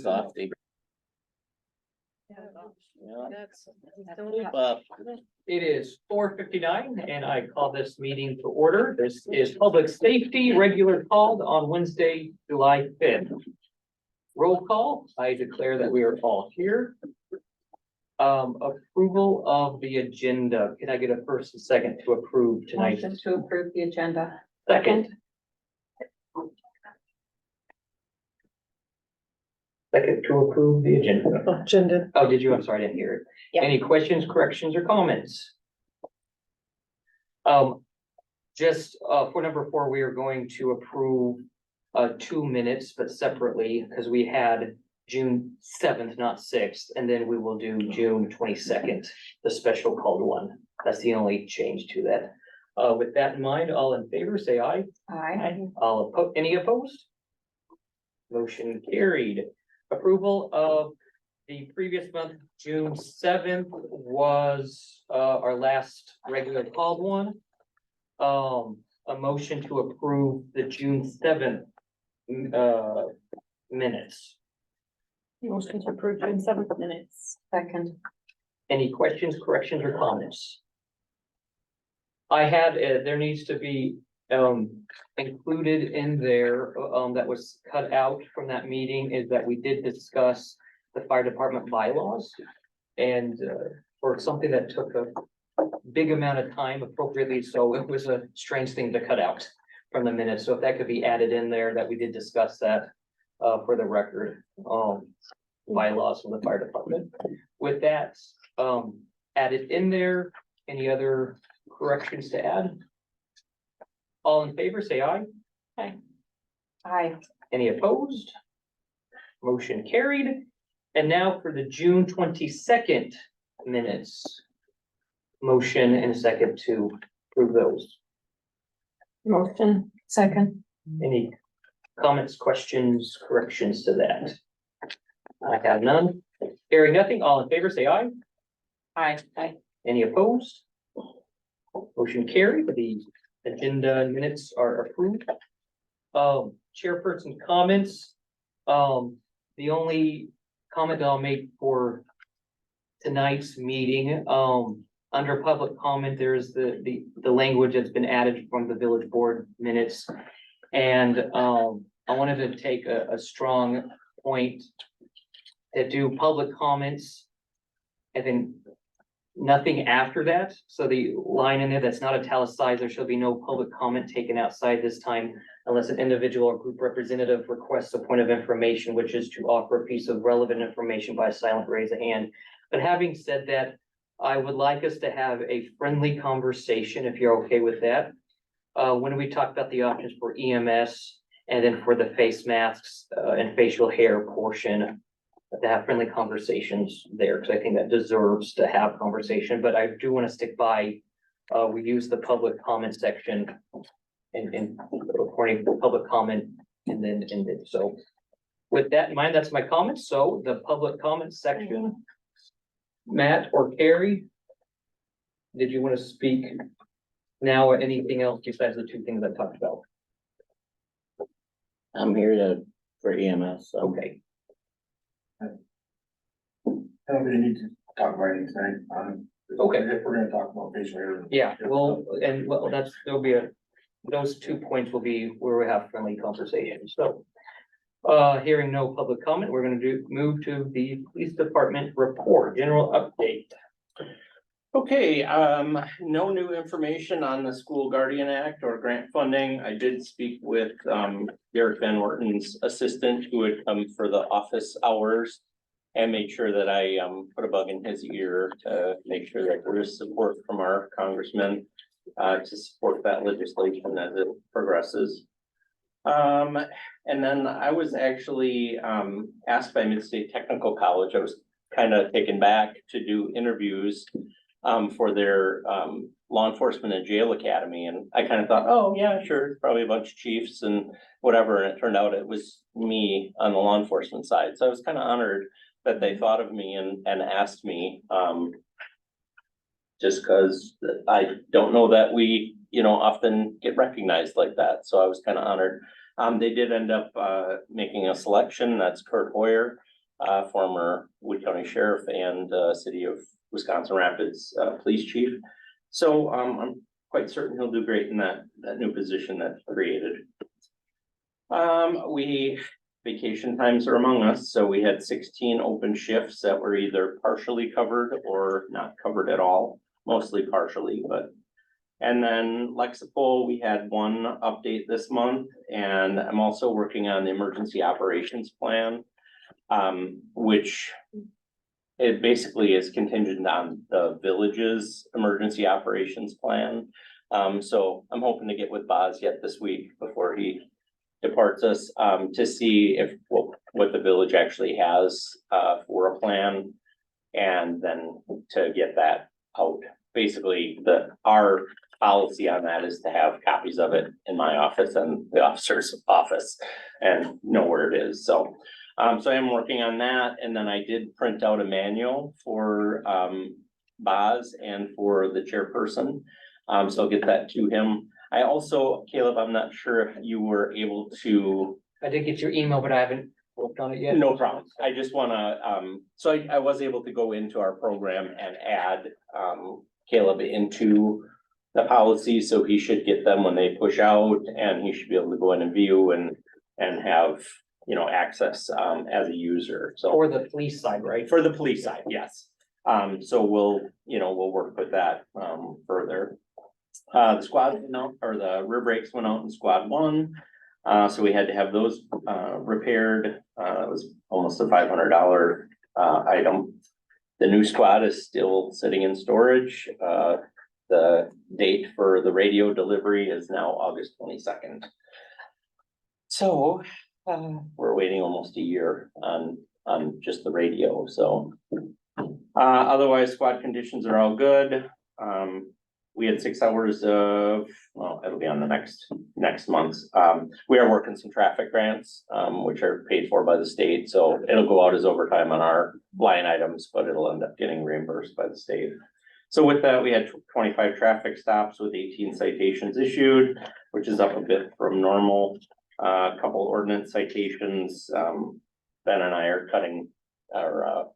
Softy. It is 4:59 and I call this meeting to order. This is public safety regular called on Wednesday, July 5th. Roll call, I declare that we are all here. Approval of the agenda. Can I get a first and second to approve tonight? Motion to approve the agenda. Second. Second to approve the agenda. Agenda. Oh, did you? I'm sorry, I didn't hear it. Yeah. Any questions, corrections, or comments? Just, for number 4, we are going to approve, 2 minutes, but separately, because we had June 7th, not 6th, and then we will do June 22nd, the special called one. That's the only change to that. With that in mind, all in favor, say aye. Aye. Any opposed? Motion carried. Approval of the previous month, June 7th was our last regular called one. A motion to approve the June 7th minutes. Motion to approve June 7th minutes. Second. Any questions, corrections, or comments? I had, there needs to be included in there, that was cut out from that meeting, is that we did discuss the fire department bylaws. And for something that took a big amount of time appropriately, so it was a strange thing to cut out from the minutes. So if that could be added in there, that we did discuss that for the record, bylaws from the fire department. With that added in there, any other corrections to add? All in favor, say aye. Aye. Aye. Any opposed? Motion carried. And now for the June 22nd minutes. Motion and a second to approve those. Motion. Second. Any comments, questions, corrections to that? I have none. Hearing nothing, all in favor, say aye. Aye. Aye. Any opposed? Motion carried. The agenda minutes are approved. Chairperson comments. The only comment I'll make for tonight's meeting, under public comment, there's the language that's been added from the village board minutes. And I wanted to take a strong point to do public comments and then nothing after that. So the line in there that's not italicized, there shall be no public comment taken outside this time unless an individual or group representative requests a point of information, which is to offer a piece of relevant information by a silent raise of hand. But having said that, I would like us to have a friendly conversation, if you're okay with that. When we talk about the options for EMS and then for the face masks and facial hair portion, to have friendly conversations there, because I think that deserves to have conversation, but I do want to stick by, we use the public comment section and according to public comment and then ended. So with that in mind, that's my comments. So the public comment section, Matt or Carrie, did you want to speak now or anything else besides the 2 things I talked about? I'm here for EMS, so. Okay. I don't really need to talk about anything tonight. Okay. If we're gonna talk about facial hair. Yeah, well, and well, there'll be those 2 points will be where we have friendly conversations. So, hearing no public comment, we're gonna move to the police department report, general update. Okay, no new information on the School Guardian Act or grant funding. I did speak with, Derek Van Orton's assistant who would come for the office hours and made sure that I, put a bug in his ear to make sure that there is support from our congressman, to support that legislation as it progresses. And then I was actually, asked by Mid-State Technical College, I was kind of taken back to do interviews for their law enforcement and jail academy. And I kind of thought, oh, yeah, sure, probably a bunch of chiefs and whatever. And it turned out it was me on the law enforcement side. So I was kind of honored that they thought of me and asked me, just because I don't know that we, often get recognized like that. So I was kind of honored. They did end up, making a selection. That's Kurt Hoyer, former Wood County Sheriff and, City of Wisconsin Rapids, Police Chief. So, I'm quite certain he'll do great in that new position that's created. Vacation times are among us, so we had 16 open shifts that were either partially covered or not covered at all, mostly partially, but. And then Lexipol, we had one update this month, and I'm also working on the emergency operations plan. Which it basically is contingent on the village's emergency operations plan. So I'm hoping to get with Boz yet this week before he departs us, to see if, what the village actually has, for a plan. And then to get that out. Basically, our policy on that is to have copies of it in my office and the officer's office and know where it is, so. So I am working on that, and then I did print out a manual for, Boz and for the chairperson. So I'll get that to him. I also, Caleb, I'm not sure if you were able to. I did get your email, but I haven't worked on it yet. No problem. I just wanna, so I was able to go into our program and add, Caleb into the policy, so he should get them when they push out, and he should be able to go in and view and have, access, as a user, so. For the police side, right? For the police side, yes. So we'll work with that, further. The squad went out, or the rear brakes went out in squad 1. So we had to have those, repaired. It was almost a $500, item. The new squad is still sitting in storage. The date for the radio delivery is now August 22nd. So, we're waiting almost a year on just the radio, so. Otherwise, squad conditions are all good. We had 6 hours of, well, it'll be on the next month's. We are working some traffic grants, which are paid for by the state, so it'll go out as overtime on our line items, but it'll end up getting reimbursed by the state. So with that, we had 25 traffic stops with 18 citations issued, which is up a bit from normal. A couple ordinance citations. Ben and I are cutting our,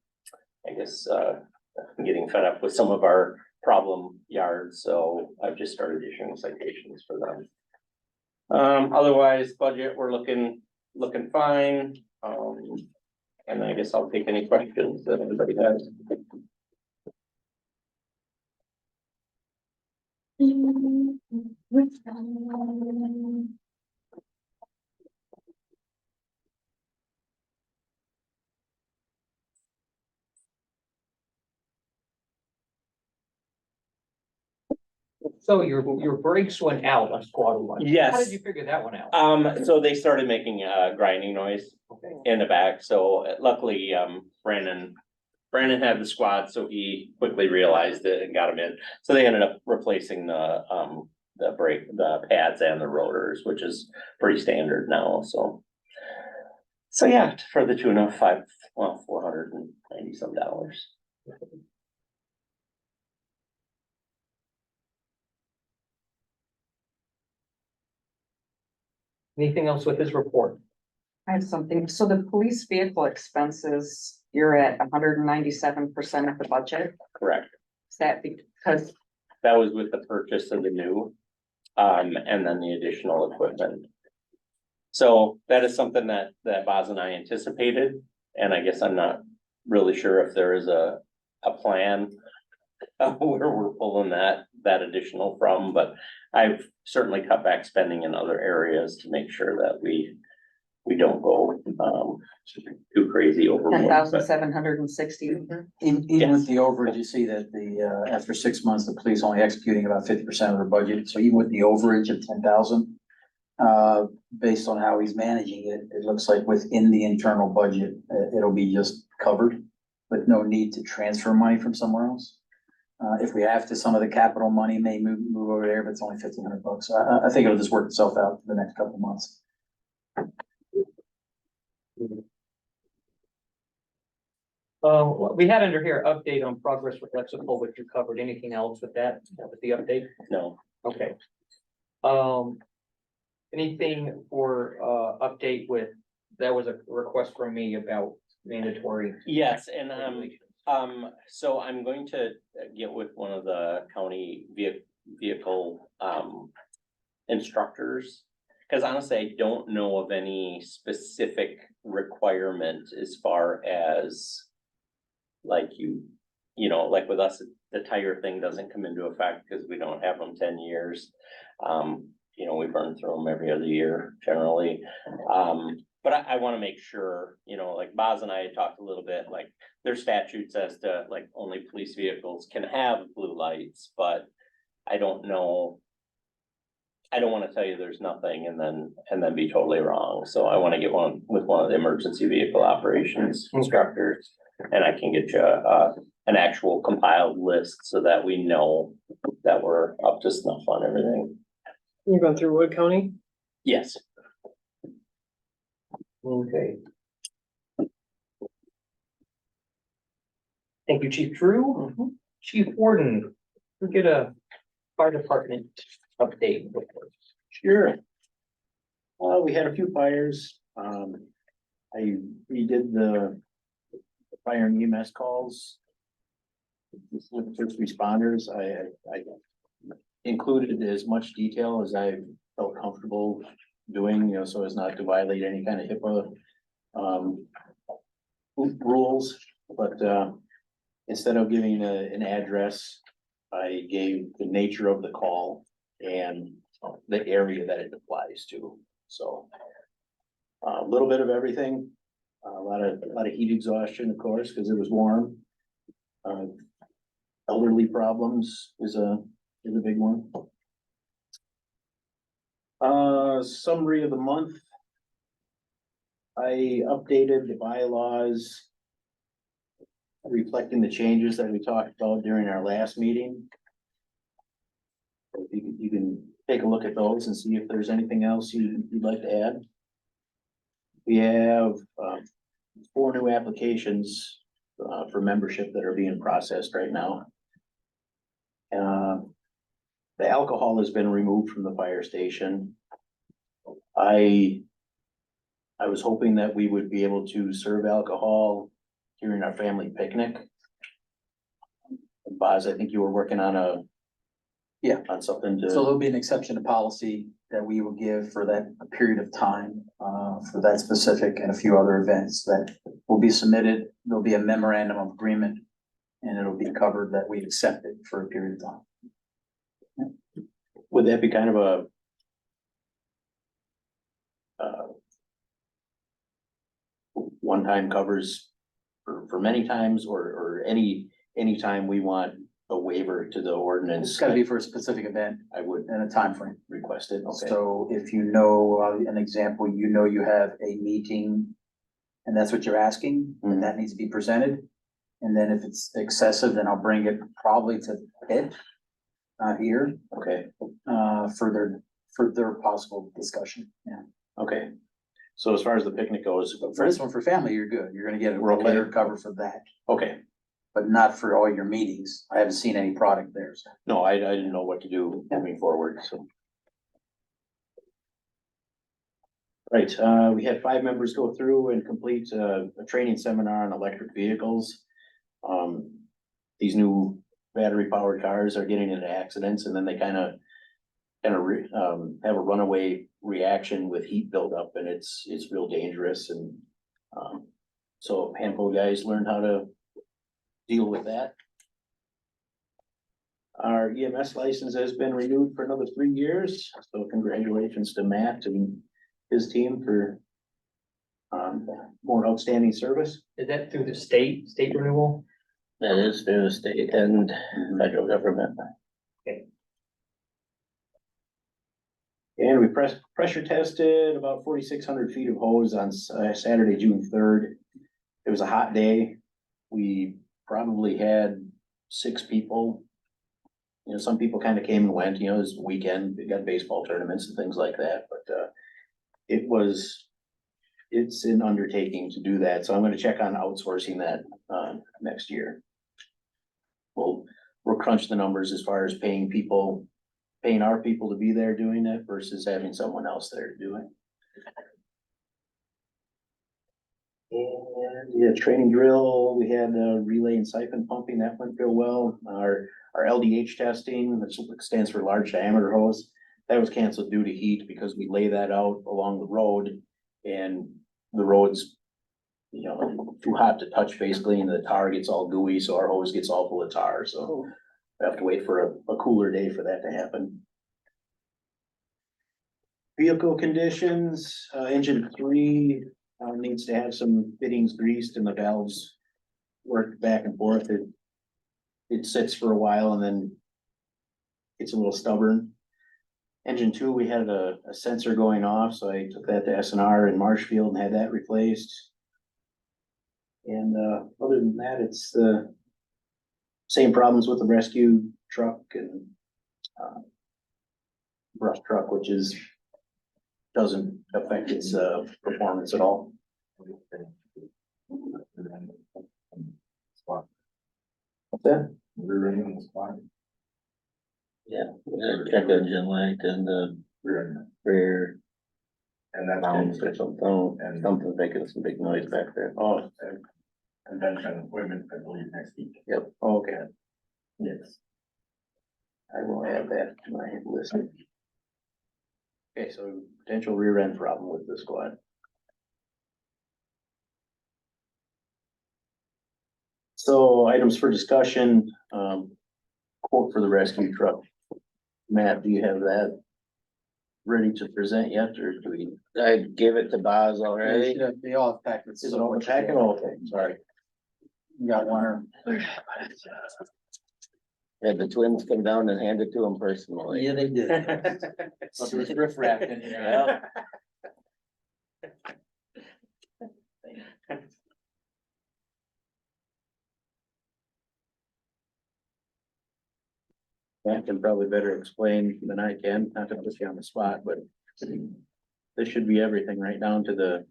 getting fed up with some of our problem yards, so I've just started issuing citations for them. Otherwise, budget, we're looking fine. And I guess I'll take any questions that anybody has. So your brakes went out on squad 1. Yes. How did you figure that one out? So they started making a grinding noise Okay. in the back, so luckily, Brandon had the squad, so he quickly realized it and got him in. So they ended up replacing the pads and the rotors, which is pretty standard now, so. So yeah, for the tune of $490 some. Anything else with this report? I have something. So the police vehicle expenses, you're at 197% of the budget. Correct. Is that because, That was with the purchase of the new, and then the additional equipment. So that is something that Boz and I anticipated, and I guess I'm not really sure if there is a plan where we're pulling that additional from, but I've certainly cut back spending in other areas to make sure that we don't go too crazy overboard. 10,760? Even with the overage, you see that after 6 months, the police only executing about 50% of their budget. So even with the overage of 10,000, based on how he's managing it, it looks like within the internal budget, it'll be just covered with no need to transfer money from somewhere else. If we have to, some of the capital money may move over there, but it's only $1,500. So I think it'll just work itself out for the next couple of months. We had under here update on progress with Lexipol, which you covered. Anything else with that? That was the update? No. Okay. Anything for, update with, that was a request from me about mandatory. Yes, and regulations. so I'm going to get with one of the county vehicle instructors. Cause honestly, I don't know of any specific requirement as far as like you know, like with us, the tire thing doesn't come into effect because we don't have them 10 years. You know, we burn through them every other year generally. But I wanna make sure, you know, like Boz and I had talked a little bit, like there's statutes as to like only police vehicles can have blue lights, but I don't know. I don't wanna tell you there's nothing and then be totally wrong, so I wanna get one with one of the emergency vehicle operations instructors. And I can get you an actual compiled list so that we know that we're up to snuff on everything. You're going through Wood County? Yes. Okay. Thank you, Chief Drew. Chief Warden, we get a fire department update. Sure. We had a few fires. I redid the fire and EMS calls with first responders. I included as much detail as I felt comfortable doing, you know, so as not to violate any kind of HIPAA rules, but instead of giving an address, I gave the nature of the call and the area that it applies to, so. A little bit of everything, a lot of heat exhaustion, of course, because it was warm. Elderly problems is a big one. Summary of the month. I updated the bylaws reflecting the changes that we talked about during our last meeting. You can take a look at those and see if there's anything else you'd like to add. We have 4 new applications for membership that are being processed right now. The alcohol has been removed from the fire station. I was hoping that we would be able to serve alcohol during our family picnic. Boz, I think you were working on on something to. So there'll be an exception to policy that we will give for that period of time, for that specific and a few other events that will be submitted. There'll be a memorandum of agreement and it'll be covered that we accept it for a period of time. Would that be kind of a one-time covers for many times or any time we want a waiver to the ordinance? It's gotta be for a specific event I would and a time frame. request it, okay. So if you know, an example, you know, you have a meeting and that's what you're asking, and that needs to be presented. And then if it's excessive, then I'll bring it probably to Pitt, not here, Okay, for their possible discussion, yeah. okay. So as far as the picnic goes. But for this one, for family, you're good. You're gonna get a We're okay. letter cover for that, Okay, but not for all your meetings. I haven't seen any product there, so. no, I didn't know what to do moving forward, so. Right, we had 5 members go through and complete a training seminar on electric vehicles. These new battery powered cars are getting into accidents and then they kind of have a runaway reaction with heat buildup and it's real dangerous and so a handful of guys learned how to deal with that. Our EMS license has been renewed for another 3 years, so congratulations to Matt and his team for more outstanding service. Is that through the state renewal? That is through the state and federal government. And we pressure tested about 4,600 feet of hose on Saturday, June 3rd. It was a hot day. We probably had 6 people. You know, some people kind of came and went, you know, it was a weekend, we got baseball tournaments and things like that, but it's an undertaking to do that, so I'm gonna check on outsourcing that next year. We'll crunch the numbers as far as paying people paying our people to be there doing it versus having someone else there to do it. And yeah, training drill, we had relay and siphon pumping, that went real well. Our LDH testing, which stands for large diameter hose, that was canceled due to heat because we lay that out along the road and the road's, you know, too hot to touch basically, and the tar gets all gooey, so our hose gets all full of tar, so we have to wait for a cooler day for that to happen. Vehicle conditions, engine 3 needs to have some fittings greased and the valves worked back and forth. It sits for a while and then gets a little stubborn. Engine 2, we had a sensor going off, so I took that to S&R in Marshfield and had that replaced. And other than that, it's the same problems with the rescue truck and brush truck, which doesn't affect its performance at all. What's that? Yeah, check engine light and the rear And that's. mounts or something, and something's making some big noise back there. Oh, Convention equipment, I believe, next week. yep, okay, Yes. I will add that to my list. Okay, so potential rear end problem with the squad. So items for discussion, quote for the rescue truck. Matt, do you have that ready to present yet, or do we? I gave it to Boz already. They all have packets. Is it all in the packet? Oh, okay, sorry. You got one or? Had the twins come down and hand it to him personally. Yeah, they did. But there's riff raff in here. Matt can probably better explain than I can, not to put you on the spot, but this should be everything right down to the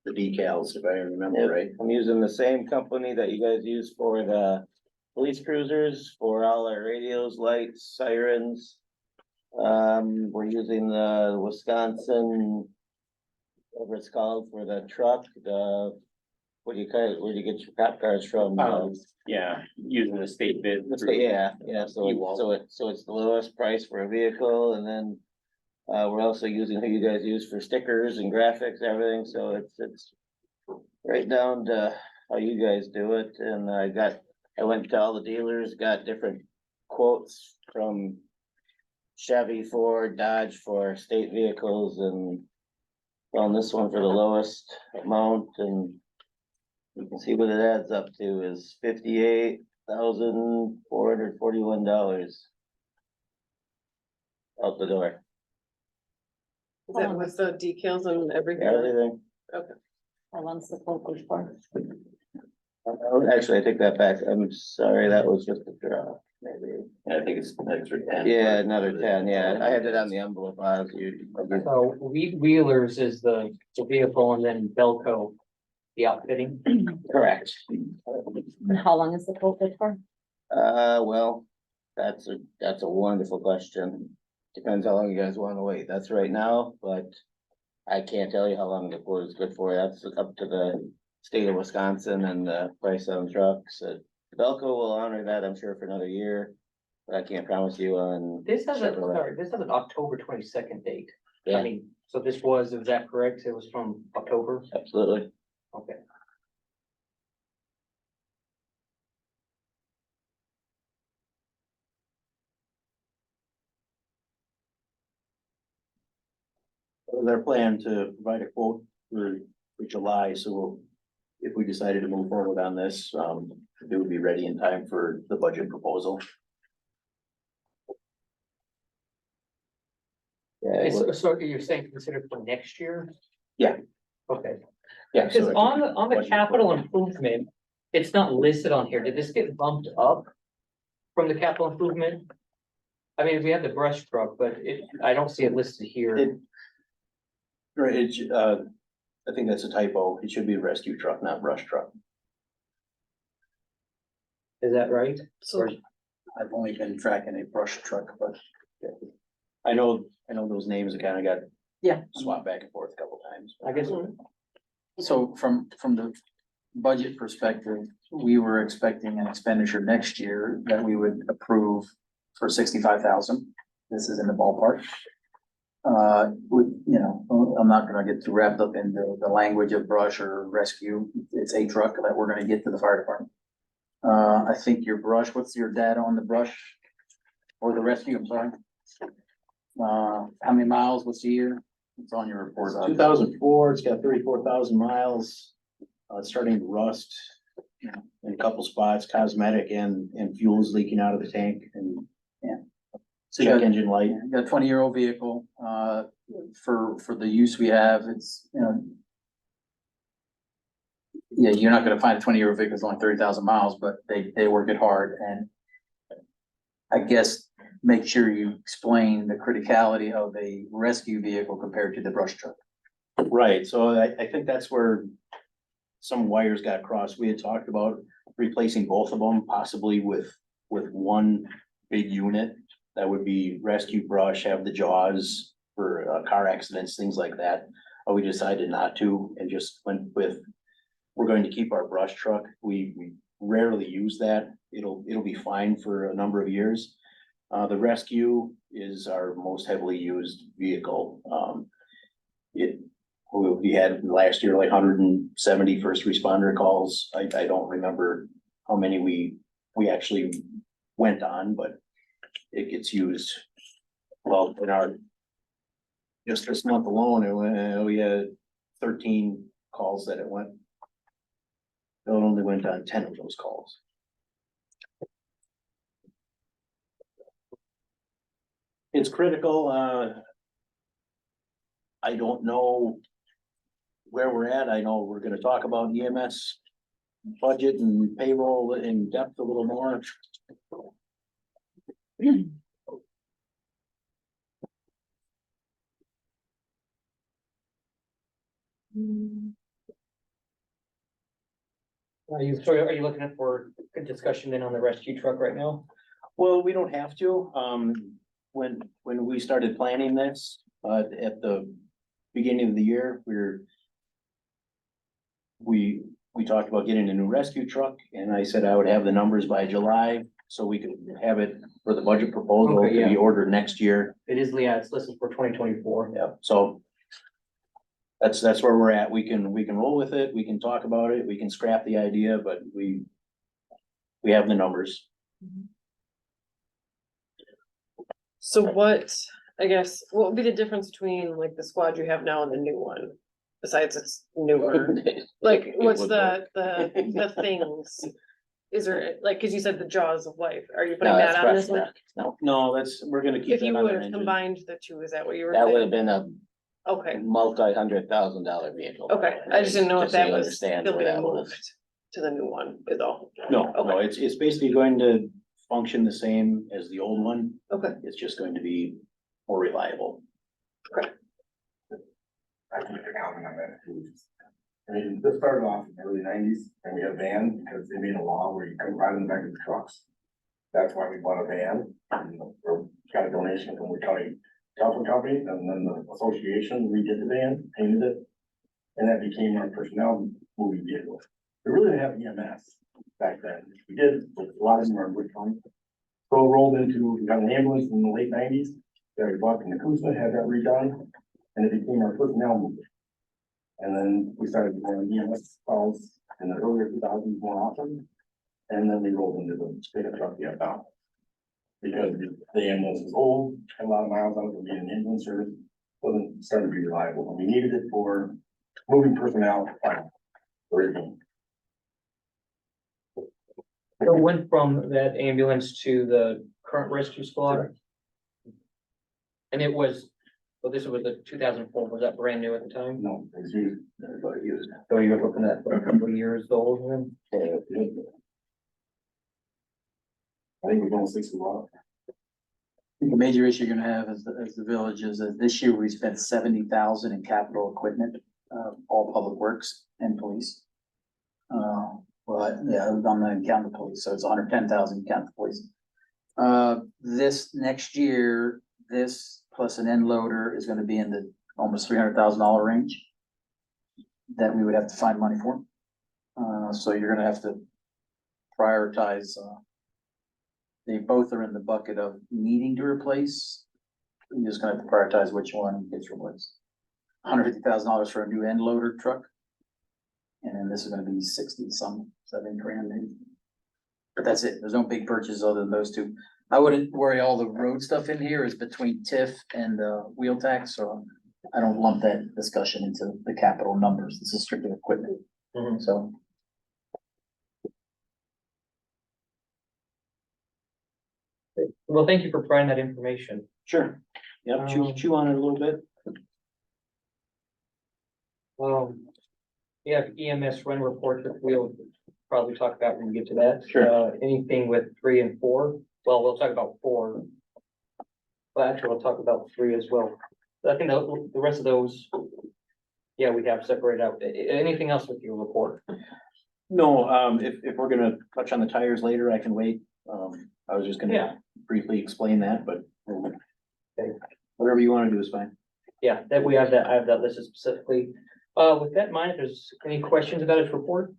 decals, if I remember right. I'm using the same company that you guys use for the police cruisers, for all our radios, lights, sirens. We're using the Wisconsin, whatever it's called, for the truck, where do you get your cop cars from? Yeah, using the state bid. Yeah, so it's the lowest price for a vehicle, and then we're also using who you guys use for stickers and graphics, everything, so it's right down to how you guys do it, and I went to all the dealers, got different quotes from Chevy, Ford, Dodge for state vehicles, and found this one for the lowest amount, and you can see what it adds up to is $58,441 out the door. Is that with the decals and everything? Everything. How long's the quote good for? Actually, I take that back. I'm sorry, that was just a draw, maybe. I think it's an extra 10. Yeah, another 10, yeah. I had it on the envelope, So Weed Wheelers is the vehicle and then Belco, the outfitting. correct. And how long is the quote good for? Well, that's a wonderful question. Depends how long you guys wanna wait. That's right now, but I can't tell you how long the quote is good for. That's up to the state of Wisconsin and the price on trucks. Belco will honor that, I'm sure, for another year, but I can't promise you on. This has a, Chevrolet. sorry, this has an October 22nd date. I Yeah, mean, so is that correct? It was from October? absolutely. Okay. It was our plan to provide a quote for July, so if we decided to move forward on this, it would be ready in time for the budget proposal. Yeah, it was- So you're saying consider for next year? Yeah. Okay, Yeah. because so on the capital improvement, it's not listed on here. Did this get bumped up from the capital improvement? I mean, we have the brush truck, but I don't see it listed here. It- Right, I think that's a typo. It should be a rescue truck, not brush truck. Is that right? So I've only been tracking a brush truck, but I know those names have kind of got Yeah. swapped back and forth a couple times. I guess, So from the budget perspective, we were expecting an expenditure next year that we would approve for 65,000. This is in the ballpark. I'm not gonna get too wrapped up in the language of brush or rescue. It's a truck that we're gonna get to the fire department. I think your brush, what's your data on the brush? Or the rescue, I'm sorry? How many miles, what's the year? It's on your report. 2004, it's got 34,000 miles. It's starting to rust, in a couple spots, cosmetic and fuels leaking out of the tank and. So you Check got- engine light. You got a 20-year-old vehicle, for the use we have, it's, yeah, you're not gonna find a 20-year-old vehicle that's only 30,000 miles, but they work it hard, and I guess make sure you explain the criticality of a rescue vehicle compared to the brush truck. Right, so I think that's where some wires got crossed. We had talked about replacing both of them, possibly with one big unit. That would be rescue brush, have the jaws for car accidents, things like that. But we decided not to and just went with, we're going to keep our brush truck. We rarely use that. It'll be fine for a number of years. The rescue is our most heavily used vehicle. We had last year like 170 first responder calls. I don't remember how many we actually went on, but it gets used. Well, just this month alone, we had 13 calls that it went. It only went on 10 of those calls. It's critical, I don't know where we're at. I know we're gonna talk about EMS budget and payroll in depth a little more. are you looking at for a discussion then on the rescue truck right now? Well, we don't have to, when we started planning this, at the beginning of the year, we talked about getting a new rescue truck, and I said I would have the numbers by July, so we could have it for the budget proposal Okay, to be yeah. ordered next year. It is, yeah, it's listed for 2024. Yeah, so that's where we're at. We can roll with it. We can talk about it. We can scrap the idea, but we have the numbers. So what, I guess, what would be the difference between like the squad you have now and the new one? Besides it's newer, like what's the things? Is there, like, cause you said the jaws of life, are you putting No, that that's on this one? No, we're gonna keep If you that on would our have engine. combined the two, is that what you were That would have saying? been a Okay, multi-$100,000 vehicle. okay, I just didn't know if Just so that you was understand still where being that was. moved to the new one, is all. No, Okay. it's basically going to function the same as the old one. Okay, It's just going to be more reliable. I can make a comment on that too. I mean, this started off in the early 90s and we had a van because they made a law where you couldn't ride in the back of the trucks. That's why we bought a van, and got a donation from the county telephone company, and then the association redid the van, painted it. And that became our personnel moving vehicle. We really didn't have EMS back then. We did, but a lot of them were in Woodcoin. So it rolled into, we got an ambulance in the late 90s that we bought from the Kuzma, had that redone, and it became our personnel movement. And then we started doing EMS calls in the earlier 2000s more often. And then we rolled into the pickup truck we have now. Because the ambulance was old, had a lot of miles on it, we needed an ambulance service, wasn't starting to be reliable, and we needed it for moving personnel. Originally. So it went from that ambulance to the current rescue squad? And it was, well, this was the 2004, was that brand new at the time? No, it's used, everybody used So you were looking at for a couple of years old then? it. I think we're going 60 miles. I think the major issue you're gonna have as the village is that this year we spent 70,000 in capital equipment, all public works and police. Well, yeah, I'm gonna count the police, so it's 110,000 count the police. This next year, this plus an end loader is gonna be in the almost $300,000 range. That we would have to find money for. So you're gonna have to prioritize, they both are in the bucket of needing to replace. You're just gonna have to prioritize which one gets replaced. $150,000 for a new end loader truck. And then this is gonna be 60 some, 70 grand maybe. But that's it, there's no big purchases other than those two. I wouldn't worry, all the road stuff in here is between TIF and wheel tax, so I don't lump that discussion into the capital numbers, this is strictly equipment, so. Well, thank you for providing that information. Sure. Yep, chew on it a little bit. We have EMS run report that we'll probably talk about when we get to that. Sure. Anything with 3 and 4, well, we'll talk about 4. But actually, we'll talk about 3 as well. I think the rest of those, yeah, we have separated out. Anything else with your report? No, if we're gonna touch on the tires later, I can wait. I was just Yeah. gonna briefly explain that, but Okay. whatever you wanna do is fine. Yeah, that we have that, I have that listed specifically. With that in mind, if there's any questions about his report?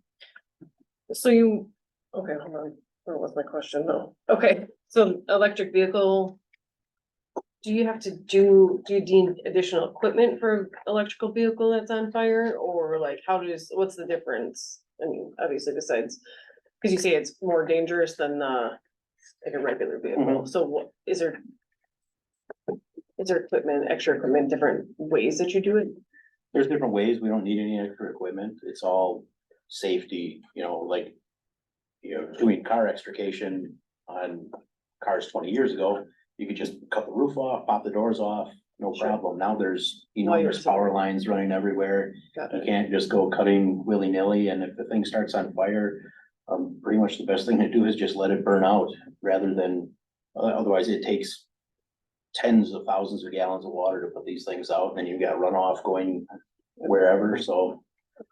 So you, okay, hold on, what was my question? No, okay, so electric vehicle. Do you have to do you need additional equipment for electrical vehicle that's on fire, or like, what's the difference? I mean, obviously besides, cause you say it's more dangerous than, like a regular vehicle, so what, is there equipment, extra equipment, different ways that you do it? There's different ways. We don't need any extra equipment. It's all safety, like, doing car extrication on cars 20 years ago. You could just cut the roof off, pop the doors off, no Sure. problem. Now there's enormous power lines running everywhere. Got You it. can't just go cutting willy-nilly, and if the thing starts on fire, pretty much the best thing to do is just let it burn out, rather than, otherwise it takes tens of thousands of gallons of water to put these things out, and then you got runoff going wherever, so.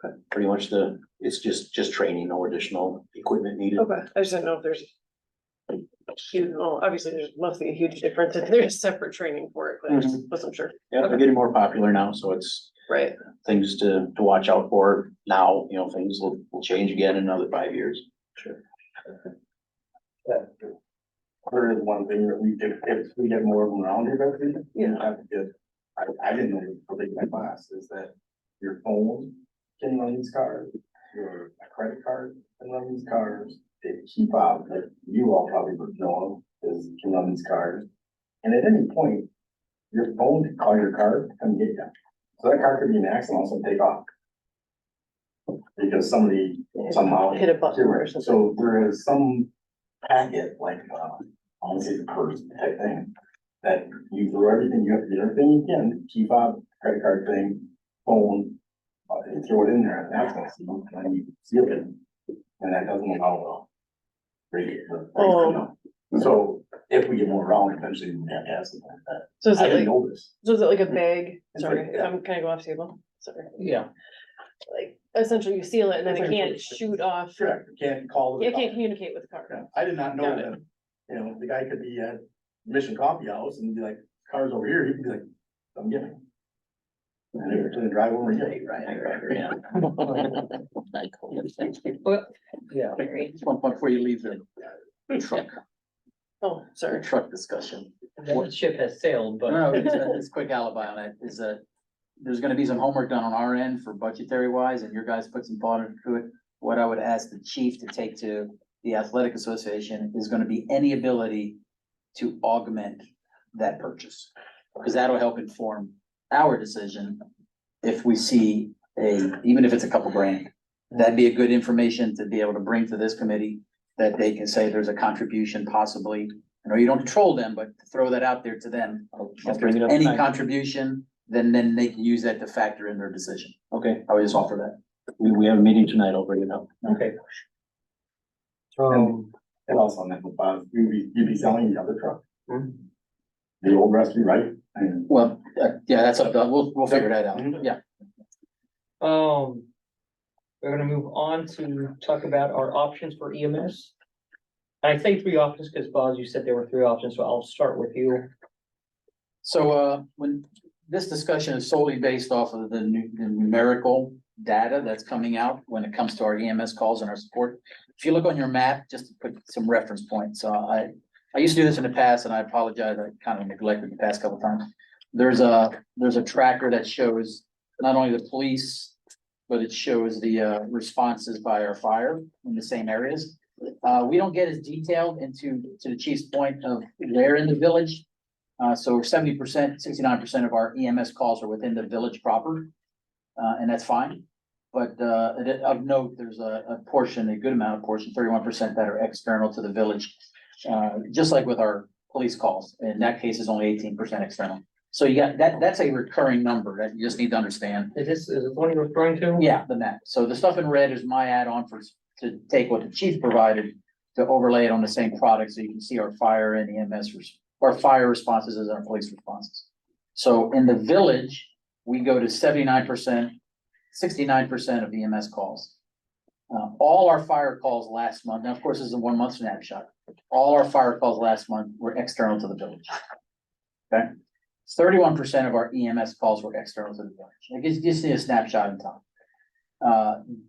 Okay. Pretty much it's just training, no additional equipment needed. Okay, I just didn't know if there's. Huge, well, obviously there's must be a huge difference if there's separate training for it, but I just wasn't sure, Yeah, they're getting more popular now, so it's right? things to watch out for now, things will change again in another 5 years. Sure. There is one thing that if we get more of them around here, better, Yeah. you have to get, I didn't know this until taking my class, is that your phone can run these cars, your credit card can run these cars, a key fob that you all probably would know is can run these cars. And at any point, your phone can call your car, come get you. So that car could be an accident, also take off. Because somebody somehow. Hit a button or something. So there is some packet, like, I want to say the purse type thing, that you throw everything, you have to get everything you can, key fob, credit card thing, phone, and throw it in there, and that's gonna seal, and then you seal it, and that doesn't allow so if we get more around, eventually we have to have something like that. So is I it didn't like, know this. so is it like a bag? It's Sorry, like- can I go off table? Sorry, Yeah. like essentially you seal it and then It's it like a can't purse. shoot off. Correct, you can't call. You can't communicate with the car. Yeah, I did not know Got that, the guy could be at Mission Coffee House and be like, car's over here, he could be like, I'm getting. And they're gonna drive over here. Yeah. Well, yeah. Just one point before you leave the truck, Oh, sorry. truck discussion. That ship has sailed, but. No, it's a quick alibi on it, is that there's gonna be some homework done on our end for budgetary wise, and your guys put some thought into it. What I would ask the chief to take to the athletic association is gonna be any ability to augment that purchase. Because that'll help inform our decision if we see even if it's a couple grand. That'd be a good information to be able to bring to this committee, that they can say there's a contribution possibly. I know you don't control them, but to throw that out there to them. If there's any contribution, then they can use that to factor in their decision. Okay, I would just offer that. we have a meeting tonight, I'll bring it up. Okay. And also on that, you'd be selling the other truck, Hmm. the old recipe, right? And Well, yeah, that's up to, we'll figure that out. Yeah. We're gonna move on to talk about our options for EMS. I say 3 options because Boz, you said there were 3 options, so I'll start with you. So, when this discussion is solely based off of the numerical data that's coming out when it comes to our EMS calls and our support. If you look on your map, just to put some reference points, I used to do this in the past and I apologize, I kind of neglected the past couple times. There's a tracker that shows not only the police, but it shows the responses by our fire in the same areas. We don't get as detailed to the chief's point of where in the village. So 70%, 69% of our EMS calls are within the village proper, and that's fine. But of note, there's a portion, a good amount of portion, 31% that are external to the village. Just like with our police calls, in that case is only 18% external. So you got that's a recurring number that you just need to understand. Is this what you're referring to? Yeah, the map. So the stuff in red is my add-on to take what the chief provided to overlay it on the same product, so you can see our fire and EMS, our fire responses as our police responses. So in the village, we go to 79%, 69% of EMS calls. All our fire calls last month, now of course, this is a 1 month snapshot. All our fire calls last month were external to the village. Okay, 31% of our EMS calls were external to the village. I guess you just need a snapshot in time.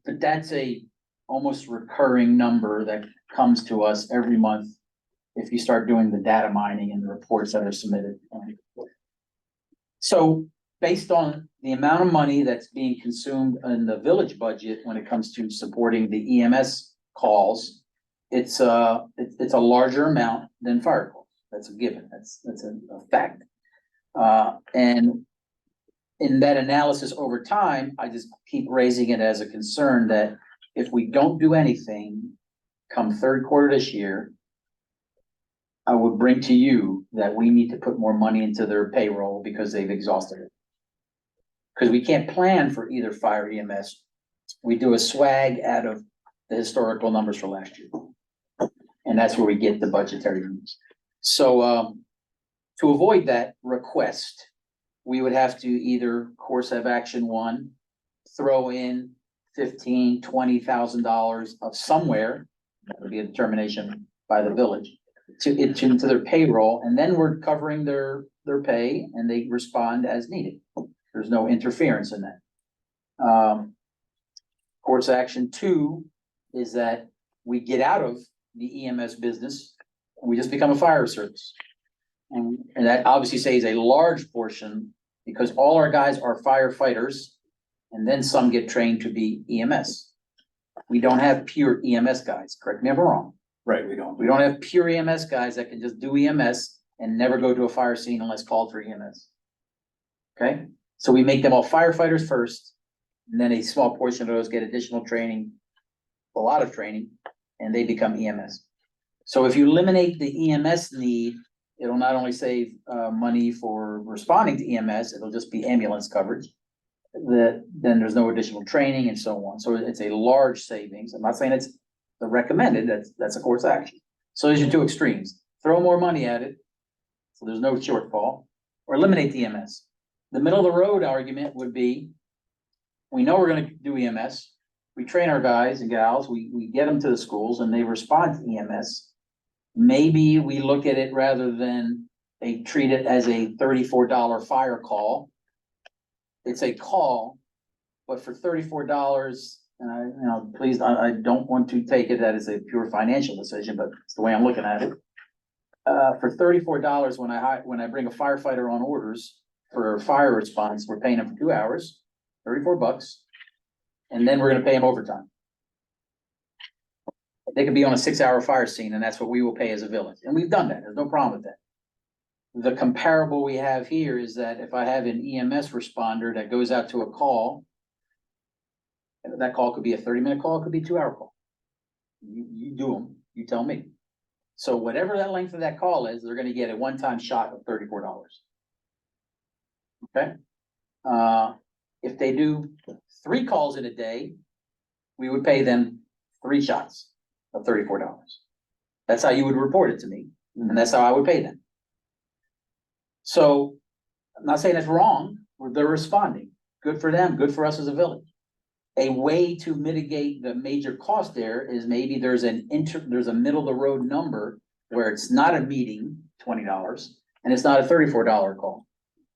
But that's a almost recurring number that comes to us every month if you start doing the data mining and the reports that are submitted. So based on the amount of money that's being consumed in the village budget when it comes to supporting the EMS calls, it's a larger amount than fire calls. That's a given. That's a fact. And in that analysis over time, I just keep raising it as a concern that if we don't do anything come third quarter this year, I would bring to you that we need to put more money into their payroll because they've exhausted it. Because we can't plan for either fire EMS. We do a swag out of the historical numbers for last year. And that's where we get the budgetary numbers. So to avoid that request, we would have to either course have action one, throw in $15,000, $20,000 of somewhere, that would be a determination by the village, into their payroll, and then we're covering their pay and they respond as needed. There's no interference in that. Course action two is that we get out of the EMS business and we just become a fire service. And that obviously saves a large portion because all our guys are firefighters and then some get trained to be EMS. We don't have pure EMS guys, correct me if I'm wrong. Right, we don't. We don't have pure EMS guys that can just do EMS and never go to a fire scene unless called for EMS. Okay, so we make them all firefighters first, and then a small portion of those get additional training, a lot of training, and they become EMS. So if you eliminate the EMS need, it'll not only save money for responding to EMS, it'll just be ambulance coverage. Then there's no additional training and so on. So it's a large savings. I'm not saying it's the recommended, that's a course action. So there's your two extremes. Throw more money at it, so there's no shortfall, or eliminate the EMS. The middle of the road argument would be, we know we're gonna do EMS, we train our guys and gals, we get them to the schools and they respond to EMS. Maybe we look at it rather than treat it as a $34 fire call. It's a call, but for $34, please, I don't want to take it that as a pure financial decision, but it's the way I'm looking at it. For $34, when I bring a firefighter on orders for a fire response, we're paying them for 2 hours, $34, and then we're gonna pay them overtime. They could be on a 6-hour fire scene, and that's what we will pay as a village, and we've done that. There's no problem with that. The comparable we have here is that if I have an EMS responder that goes out to a call, that call could be a 30-minute call, it could be a 2-hour call. You do them, you tell me. So whatever that length of that call is, they're gonna get a one-time shot of $34. Okay? If they do 3 calls in a day, we would pay them 3 shots of $34. That's how you would report it to me, and that's how I would pay them. So I'm not saying it's wrong, they're responding. Good for them, good for us as a village. A way to mitigate the major cost there is maybe there's a middle of the road number where it's not a meeting, $20, and it's not a $34 call.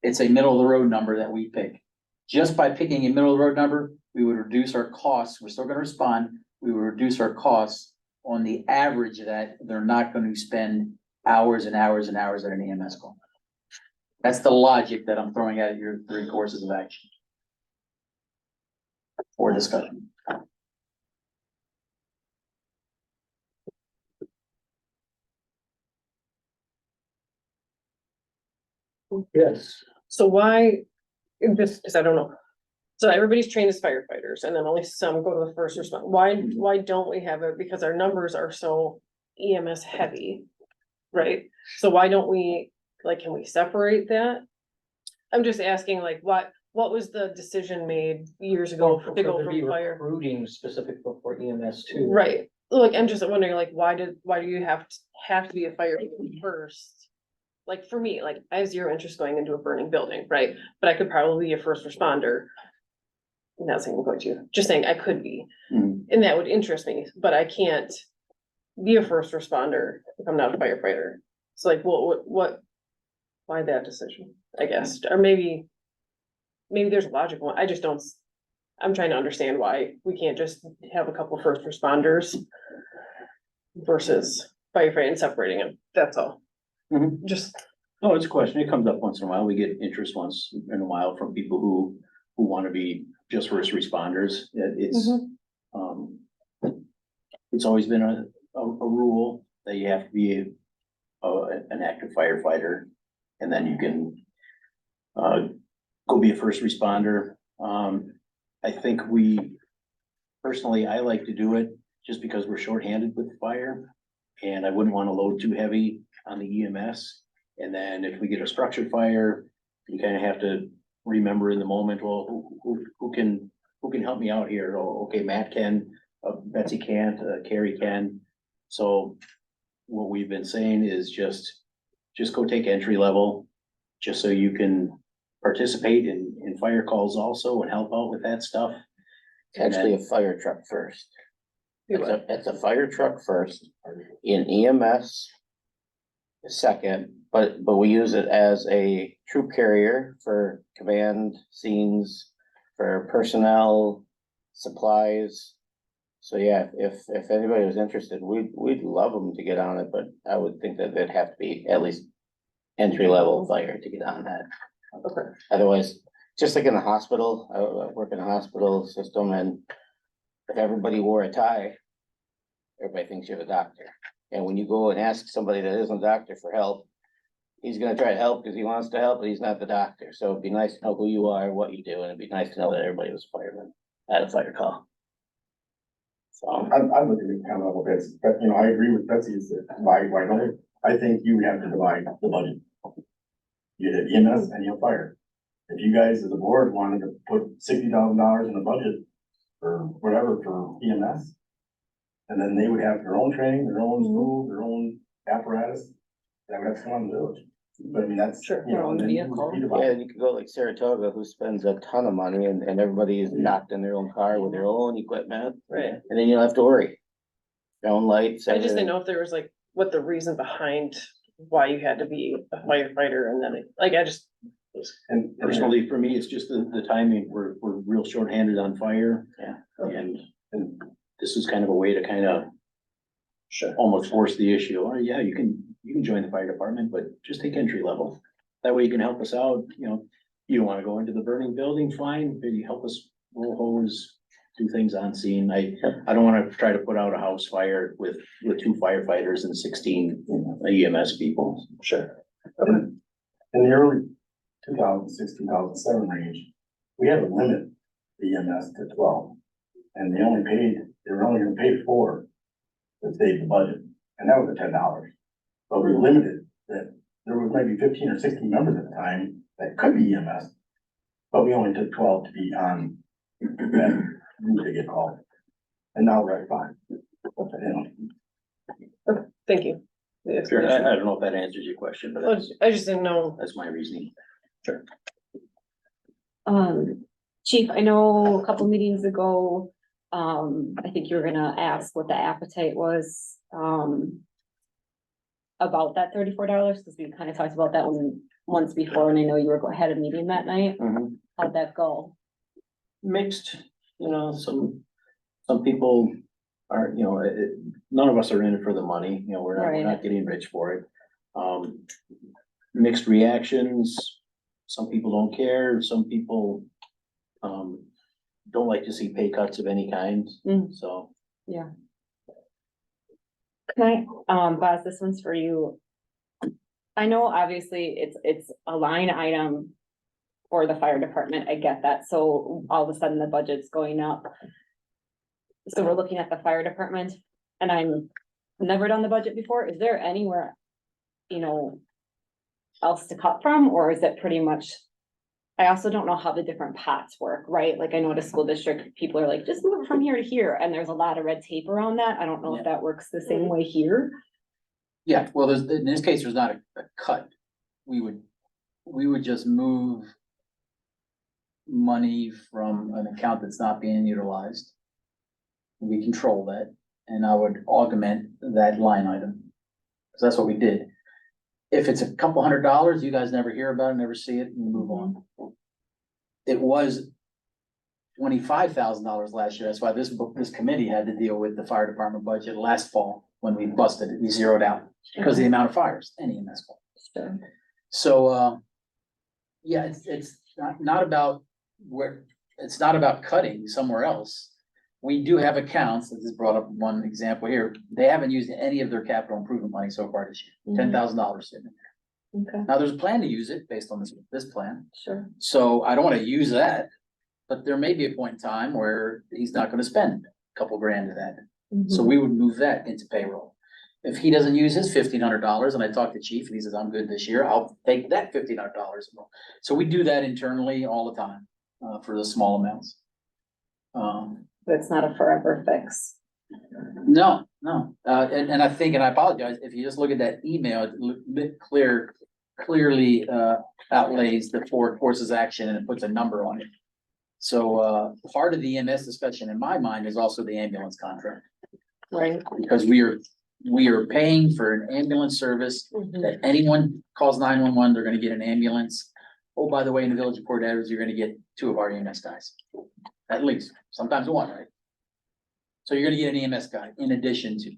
It's a middle of the road number that we pick. Just by picking a middle of the road number, we would reduce our costs. We're still gonna respond. We would reduce our costs on the average that they're not going to spend hours and hours and hours at an EMS call. That's the logic that I'm throwing at your 3 courses of action. For discussion. Yes. So why, just because I don't know. So everybody's trained as firefighters and then only some go to the first response. Why don't we have it? Because our numbers are so EMS heavy. Right? So why don't we, like, can we separate that? I'm just asking, like, what was the decision made years ago For to go there to be from fire? recruiting specific for EMS too. Right, like, I'm just wondering, like, why do you have to be a firefighter first? Like, for me, like, I have zero interest going into a burning building, right? But I could probably be a first responder. I'm not saying I'm going to, just saying I could be, Mhm. and that would interest me, but I can't be a first responder if I'm not a firefighter. So like, why that decision, I guess, or maybe there's a logical one, I just don't. I'm trying to understand why we can't just have a couple first responders versus firefighting and separating them, that's all. Mhm. Just, No, it's a question. It comes up once in a while. We get interest once in a while from people who want to be just first responders. It's, um, it's always been a rule that you have to be an active firefighter, and then you can go be a first responder. I think personally, I like to do it just because we're shorthanded with fire, and I wouldn't want to load too heavy on the EMS. And then if we get a structure fire, you kind of have to remember in the moment, well, who can help me out here? Oh, okay, Matt can, Betsy can't, Carrie can. So what we've been saying is just go take entry level, just so you can participate in fire calls also and help out with that stuff. It's actually a fire truck first. do it. It's a fire truck first, in EMS second, but we use it as a troop carrier for command scenes, for personnel, supplies. So yeah, if anybody was interested, we'd love them to get on it, but I would think that they'd have to be at least entry level fire to get on that. Okay. Otherwise, just like in the hospital, I work in a hospital system, and if everybody wore a tie, everybody thinks you're the doctor. And when you go and ask somebody that isn't a doctor for help, he's gonna try to help because he wants to help, but he's not the doctor. So it'd be nice to know who you are, what you do, and it'd be nice to know that everybody was a fireman at a fire call. So, I'm looking at kind of level bits, but I agree with Betsy, is that why don't, I think you have to divide the budget. You have EMS and you have fire. If you guys as a board wanted to put $60,000 in the budget or whatever for EMS, and then they would have their own training, their own school, their own apparatus, that would have to come on the village. But I mean, that's, Sure. and then you would be yeah, divided. you could go like Saratoga, who spends a ton of money, and everybody is locked in their own car with their own equipment, Right, and then you don't have to worry. Your own lights, I just didn't everything. know if there was like, what the reason behind why you had to be a firefighter and then, like, I just. And Personally, for me, it's just the timing. We're real shorthanded on fire. Yeah. And this is kind of a way to kind of Sure. almost force the issue. Oh, yeah, you can join the fire department, but just take entry level. That way you can help us out, you don't want to go into the burning building, fine, but you help us roll hose, do things on scene. I don't want to try to put out a house fire with 2 firefighters and 16 EMS people. Sure. in the early 2006, 2007 range, we had to limit the EMS to 12. And they were only gonna pay 4 to save the budget, and that was at $10. But we limited that, there was maybe 15 or 16 members at the time that could be EMS, but we only took 12 to be on that route to get called. And now we're at 5. Thank you. The Sure, I explanation. don't know if that answers your question, but I just didn't know. that's my reasoning. Chief, I know a couple meetings ago, I think you were gonna ask what the appetite was, about that $34, because we kind of talked about that when once before, and I know you were had a meeting that night. Mhm. How'd that go? Mixed, some people are, none of us are in it for the money, we're not getting rich for it. Mixed reactions, some people don't care, some people, don't like to see pay cuts of any kind, Mm. so. Can I, Baz, this one's for you. I know obviously it's a line item for the fire department, I get that, so all of a sudden the budget's going up. So we're looking at the fire department, and I'm never done the budget before, is there anywhere, else to cut from, or is it pretty much? I also don't know how the different pots work, right? Like I know the school district, people are like, just move it from here to here, and there's a lot of red tape around that, I don't know if that works the same way here. Yeah, well, in this case, there's not a cut. We would just move money from an account that's not being utilized. We control that, and I would augment that line item. So that's what we did. If it's a couple $100, you guys never hear about it, never see it, and move on. It was $25,000 last year. That's why this committee had to deal with the fire department budget last fall when we busted it, we zeroed out because of the amount of fires, any EMS call. Sure. So, yeah, it's not about it's not about cutting somewhere else. We do have accounts, this is brought up one example here, they haven't used any of their capital improvement money so far this year, $10,000 sitting in there. Okay, Now, there's a plan to use it based on this plan, sure. so I don't wanna use that. But there may be a point in time where he's not gonna spend a couple grand of that, so we would move that into payroll. If he doesn't use his $1,500 and I talk to chief and he says, I'm good this year, I'll take that $1,500. So we do that internally all the time, for the small amounts. But it's not a forever fix. No, and I think, and I apologize, if you just look at that email, it clearly outlays the 4 courses action and it puts a number on it. So, part of the EMS discussion in my mind is also the ambulance contract. Right. Because we are paying for an ambulance service that anyone calls 911, they're gonna get an ambulance. Oh, by the way, in the village of Port Edwards, you're gonna get 2 of our EMS guys, at least, sometimes 1, right? So you're gonna get an EMS guy in addition to.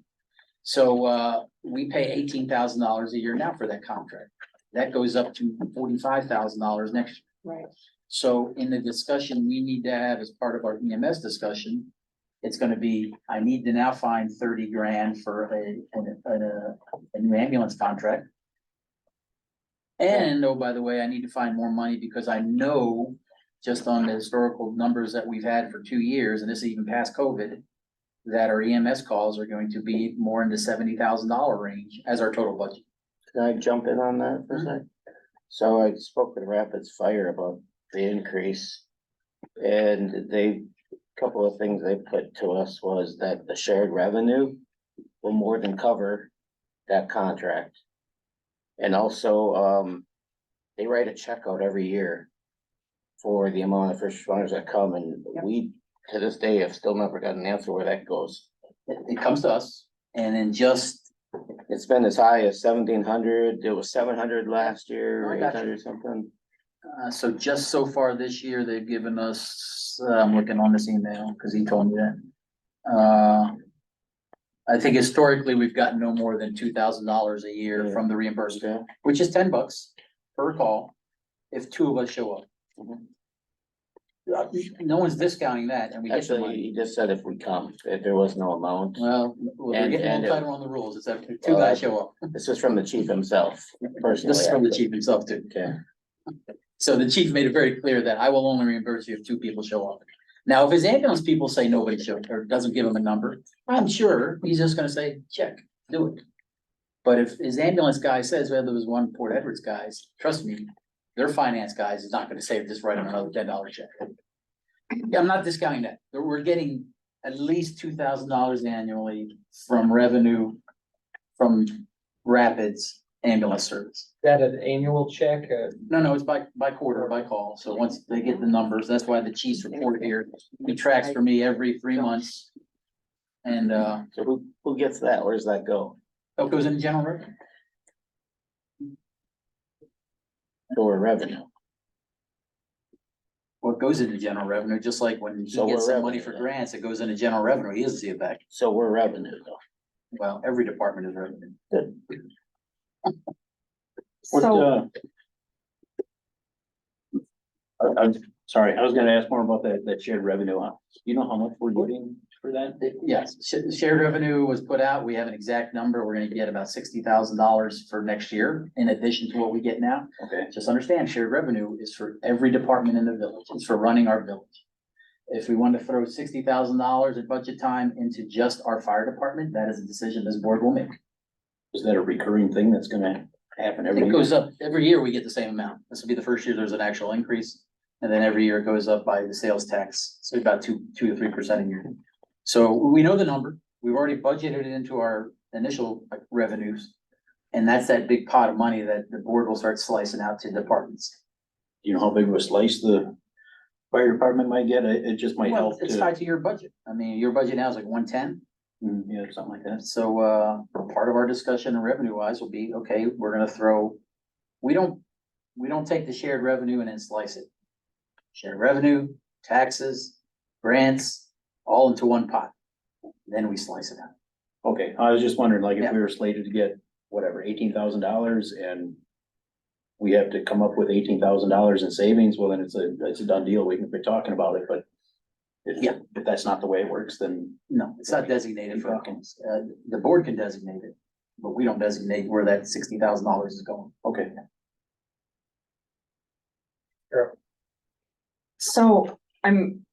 So, we pay $18,000 a year now for that contract. That goes up to $45,000 next year. Right. So in the discussion we need to have as part of our EMS discussion, it's gonna be, I need to now find 30 grand for a new ambulance contract. And, oh, by the way, I need to find more money because I know just on the historical numbers that we've had for 2 years, and this is even past COVID, that our EMS calls are going to be more in the $70,000 range as our total budget. Can I jump in on that for a sec? So I spoke with Rapids Fire about the increase. And couple of things they put to us was that the shared revenue will more than cover that contract. And also, they write a check out every year for the amount of first responders that come, and we, to this day, have still never got an answer where that goes. It comes to us and then It's been as high as 1,700, it was 700 last year, I or got you. 800 something. so just so far this year, they've given us, I'm looking on this email, because he told me that. I think historically, we've gotten no more than $2,000 a year from the reimbursement, Okay. which is $10 per call, if 2 of us show up. No one's discounting that, and we get the Actually, money. he just said if we come, if there was no amount. Well, they're And- getting a and little it- tighter on the rules, it's if 2 guys show up. This is from the chief himself, personally. This is from the actually. chief himself too. Okay. So the chief made it very clear that I will only reimburse you if 2 people show up. Now, if his ambulance people say nobody showed, or doesn't give him a number, I'm sure he's just gonna say, check, do it. But if his ambulance guy says, well, there was 1 Port Edwards guys, trust me, their finance guys is not gonna say, just write him another $10 check. Yeah, I'm not discounting that. We're getting at least $2,000 annually from revenue from Rapids ambulance service. That an annual check? No, it's by quarter, by call. So once they get the numbers, that's why the chief's report here, he tracks for me every 3 months. And, So who gets that? Where does that go? it goes in general revenue. for revenue. What goes into general revenue, just like when he So gets we're some money for revenue. grants, it goes into general revenue, he doesn't see it back. So we're revenue though. Well, every department is revenue. What, So, I'm sorry, I was gonna ask more about that shared revenue. You know how much we're getting for that? Yes, shared revenue was put out. We have an exact number. We're gonna get about $60,000 for next year in addition to what we get now. Okay, Just understand, shared revenue is for every department in the village. It's for running our village. If we want to throw $60,000 at budget time into just our fire department, that is a decision this board will make. is that a recurring thing that's gonna happen every It year? goes up, every year we get the same amount. This will be the first year there's an actual increase. And then every year it goes up by the sales tax, so about 2 to 3% a year. So we know the number. We've already budgeted it into our initial revenues. And that's that big pot of money that the board will start slicing out to departments. Do you know how big of a slice the fire department might get? It just might Well, help it's to, tied to your budget. I mean, your budget now is like 110. yeah, something like that. So, part of our discussion and revenue wise will be, okay, we're gonna throw, we don't take the shared revenue and then slice it. Shared revenue, taxes, grants, all into one pot. Then we slice it out. Okay, I was just wondering, like, if Yeah. we were slated to get, whatever, $18,000 and we have to come up with $18,000 in savings, well, then it's a done deal. We can be talking about it, but Yeah. if that's not the way it works, then No, it's not designated for accounts. The board can designate it, but we don't designate where that $60,000 is going. okay. so I'm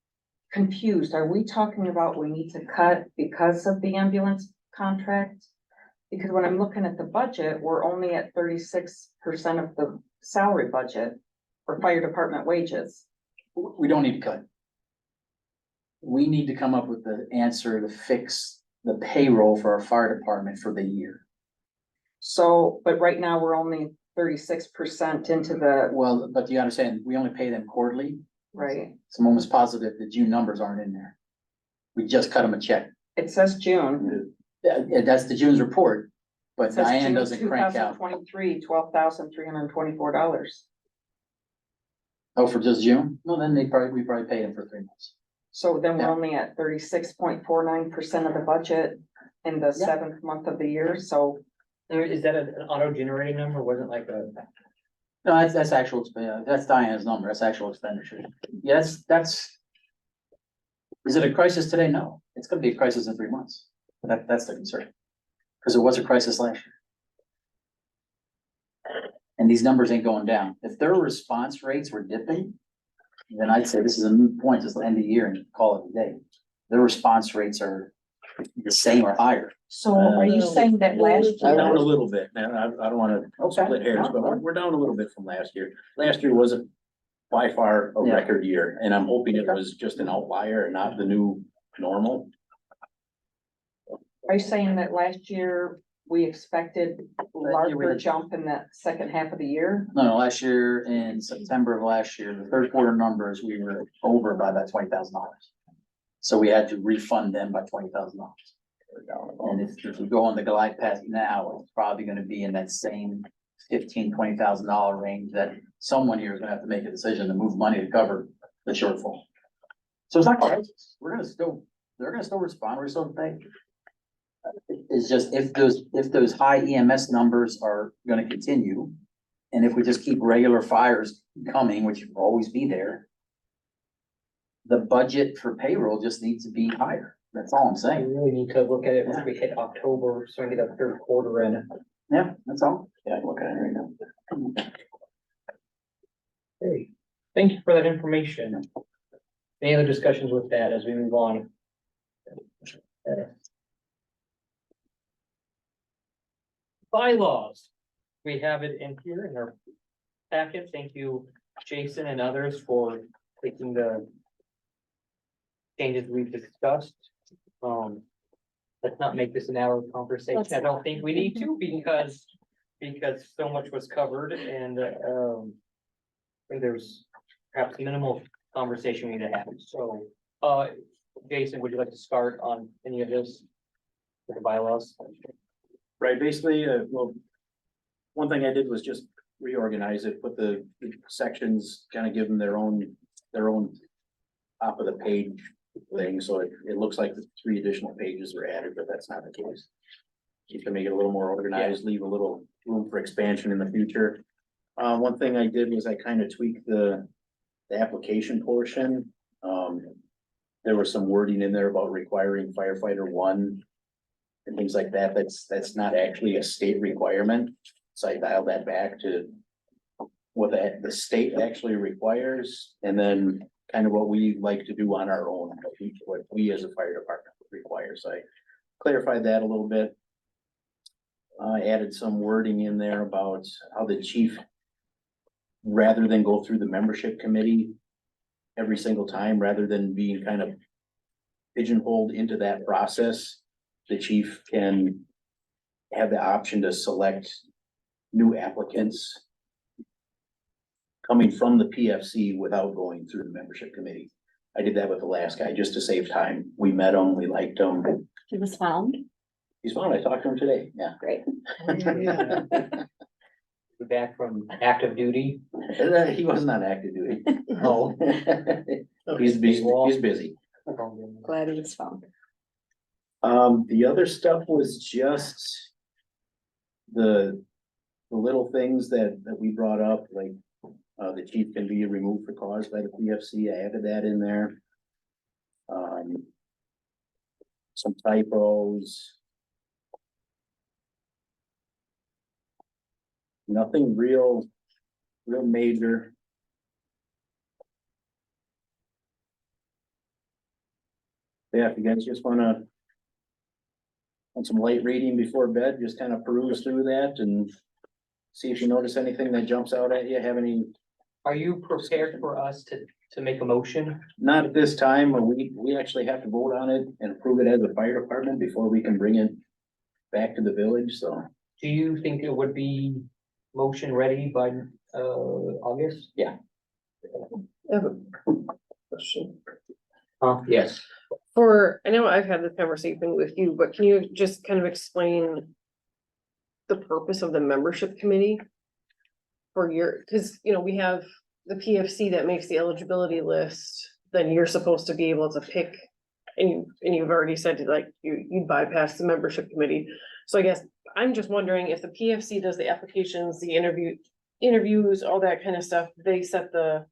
confused. Are we talking about we need to cut because of the ambulance contract? Because when I'm looking at the budget, we're only at 36% of the salary budget for fire department wages. We don't need to cut. We need to come up with the answer to fix the payroll for our fire department for the year. So, but right now we're only 36% into the, Well, but you understand, we only pay them quarterly. right? So I'm almost positive the June numbers aren't in there. We just cut them a check. It says June. That's the June's report, but It says Diane June doesn't crank out. 2023, $12,324. Oh, for just June? Well, then we probably paid them for 3 months. So then we're Yeah. only at 36.49% of the budget in the Yeah. 7th month of the year, so. Is that an auto generating number? Wasn't like a, No, that's actual, that's Diane's number, that's actual expenditure. Yes, is it a crisis today? No, it's gonna be a crisis in 3 months. That's the concern. Cause it was a crisis last year. And these numbers ain't going down. If their response rates were dipping, then I'd say this is a moot point, just the end of the year and call it a day. Their response rates are the same or higher. So are you saying that last We're down a year, little bit, man. I don't wanna Okay. split hairs, but we're down a little bit from last year. Last year wasn't by far a Yeah. record year, and I'm hoping it was just an outlier and not the new normal. are you saying that last year we expected year we larger had- jump in the second half of the year? No, last year in September of last year, the third quarter numbers, we were over by about $20,000. So we had to refund them by $20,000. And if we go on the glide path now, it's probably gonna be in that same $15,000-$20,000 range that someone here is gonna have to make a decision to move money to cover the shortfall. So it's not crisis. They're gonna still respond, we're still pay. It's just if those high EMS numbers are gonna continue, and if we just keep regular fires coming, which will always be there, the budget for payroll just needs to be higher. That's all I'm I saying. really need to look at it once we hit October, so I get the third quarter in. Yeah, that's all. Yeah, I can look at it right now. Hey, thank you for that information. Any other discussions with that as we move on? Bylaws. We have it in here in our packet. Thank you, Jason and others for taking the changes we've discussed. Let's not make this an hour conversation. I don't think we need to because so much was covered and, I think there's perhaps minimal conversation we need to have. So, Jason, would you like to start on any of this? With the bylaws? Right, basically, well, one thing I did was just reorganize it, put the sections, kind of give them their own top of the page thing, so it looks like the 3 additional pages are added, but that's not the case. Just to make it a little more organized, leave a little room for expansion in the future. One thing I did was I kind of tweaked the application portion. There was some wording in there about requiring firefighter 1 and things like that. That's not actually a state requirement. So I dialed that back to what the state actually requires, and then kind of what we like to do on our own, what we as a fire department require. So I clarified that a little bit. I added some wording in there about how the chief, rather than go through the membership committee every single time, rather than being kind of pigeonholed into that process, the chief can have the option to select new applicants coming from the PFC without going through the membership committee. I did that with the last guy just to save time. We met him, we liked him. He was found. He's fine. I talked to him today. Yeah. Great. Back from active duty. He wasn't on active duty. Oh. He's busy. Glad he was found. The other stuff was just the little things that we brought up, like, the chief can be removed for cause by the PFC. I added that in there. Some typos. Nothing real major. Yeah, if you guys just want some light reading before bed, just kind of peruse through that and see if you notice anything that jumps out at you. Have any? Are you prepared for us to make a motion? Not at this time, but we actually have to vote on it and approve it as a fire department before we can bring it back to the village, so. Do you think it would be motion ready by August? Yeah. I have a question. Yes. I know I've had this conversation with you, but can you just kind of explain the purpose of the membership committee? Cause we have the PFC that makes the eligibility list, then you're supposed to be able to pick. And you've already said like you bypass the membership committee. So I guess I'm just wondering if the PFC does the applications, the interviews, all that kind of stuff, they set the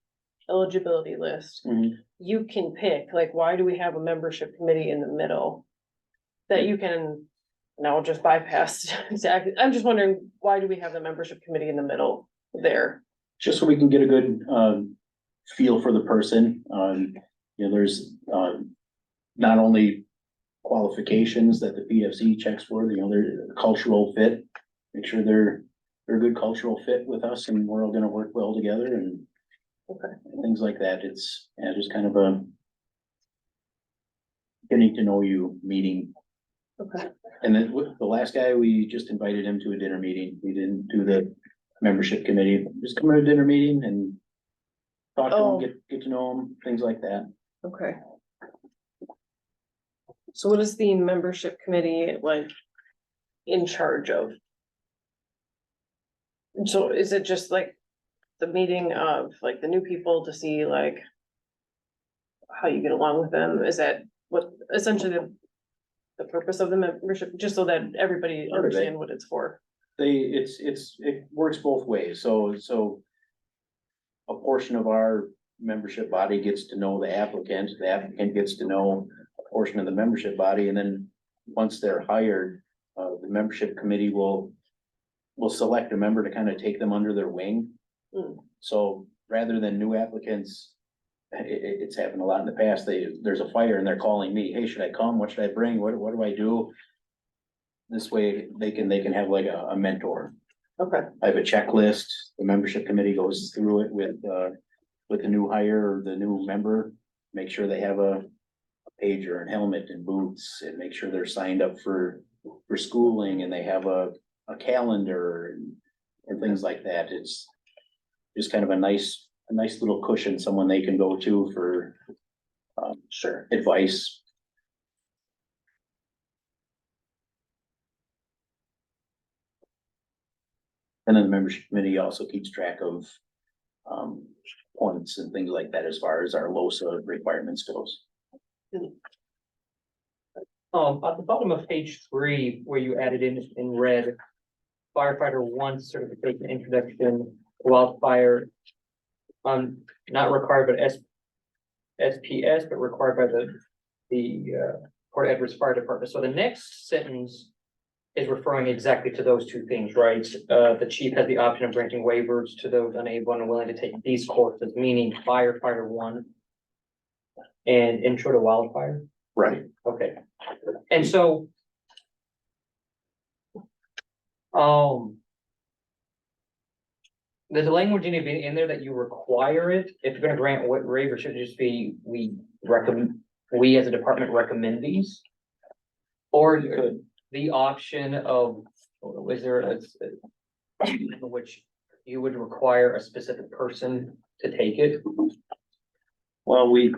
eligibility list. Mhm. You can pick, like, why do we have a membership committee in the middle? That you can now just bypass. I'm just wondering, why do we have the membership committee in the middle there? Just so we can get a good feel for the person. There's not only qualifications that the PFC checks for, their cultural fit. Make sure they're a good cultural fit with us and we're all gonna work well together and things like that. It's just kind of a getting to know you meeting. Okay. And then with the last guy, we just invited him to a dinner meeting. We didn't do the membership committee, just come to a dinner meeting and talk to him, get to know him, things like that. Okay. So what is the membership committee like in charge of? And so is it just like the meeting of like the new people to see like how you get along with them? Is that what essentially the purpose of the membership, just so that everybody understand what it's for? It works both ways. So a portion of our membership body gets to know the applicant gets to know a portion of the membership body, and then once they're hired, the membership committee will select a member to kind of take them under their wing. So rather than new applicants, it's happened a lot in the past. There's a fire and they're calling me, hey, should I come? What should I bring? What do I do? This way they can have like a mentor. Okay. I have a checklist. The membership committee goes through it with the new hire or the new member, make sure they have a pager and helmet and boots, and make sure they're signed up for schooling and they have a calendar and things like that. It's just kind of a nice little cushion, someone they can go to for advice. And then the membership committee also keeps track of, points and things like that as far as our LOSA requirements goes. At the bottom of page 3, where you added in red, firefighter 1 certification introduction, wildfire. Not required, but SPS, but required by the Port Edwards Fire Department. So the next sentence is referring exactly to those two things, right? The chief has the option of granting waivers to those unable and willing to take these courses, meaning firefighter 1 and intro to wildfire. Right. Okay, and so. There's a language need to be in there that you require it. If you're gonna grant what waiver, should it just be, we as a department recommend these? Or the option of, is there a which you would require a specific person to take it? Well, we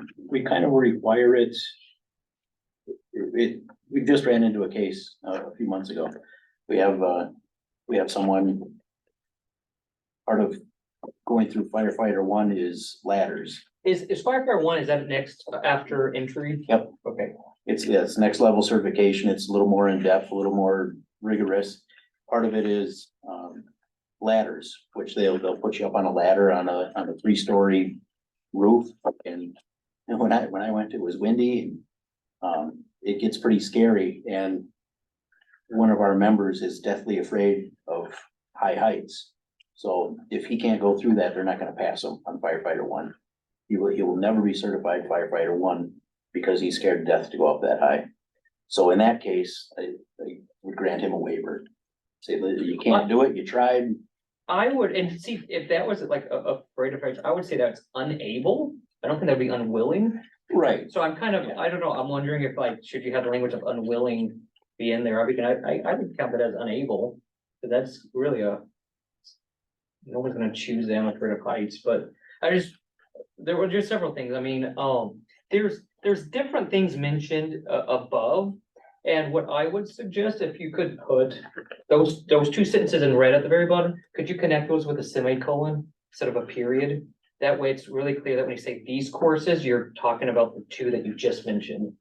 kind of require it. We just ran into a case a few months ago. We have someone. Part of going through firefighter 1 is ladders. Is firefighter 1, is that next after entry? Yep. Okay, It's next level certification. It's a little more in depth, a little more rigorous. Part of it is, ladders, which they'll put you up on a ladder on a 3-story roof. And when I went, it was windy and, it gets pretty scary. And one of our members is deathly afraid of high heights. So if he can't go through that, they're not gonna pass him on firefighter 1. He will never be certified firefighter 1 because he's scared to death to go up that high. So in that case, I would grant him a waiver. Say that you can't do it, you tried. I would, and see, if that was like afraid of heights, I would say that's unable. I don't think that'd be unwilling. Right. So I'm kind of, I don't know, I'm wondering if like, should you have the language of unwilling be in there? I would count that as unable, but that's really no one's gonna choose them afraid of heights, but there were just several things. I mean, there's different things mentioned above. And what I would suggest, if you could put those 2 sentences in red at the very bottom, could you connect those with a semicolon instead of a period? That way it's really clear that when you say these courses, you're talking about the 2 that you just mentioned.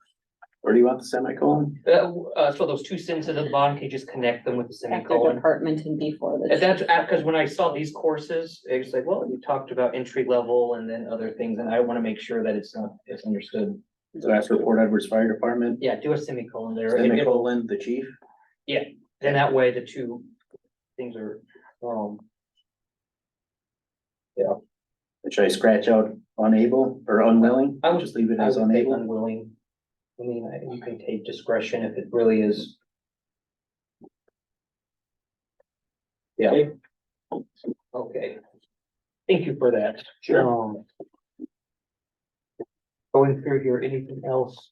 Where do you want the semicolon? So those 2 sentences at the bottom, can you just connect them with the After semicolon? department and before the. And that's because when I saw these courses, it's like, well, you talked about entry level and then other things, and I want to make sure that it's understood. So that's for Port Edwards Fire Department. Yeah, do a semicolon there. Semicolon, the chief. Then that way the 2 things are, Should I scratch out unable or unwilling? I would just leave it I as would say unable. unwilling. I mean, you can take discretion if it really is. Yeah. Okay. Thank you for that. Sure. Going through here, anything else?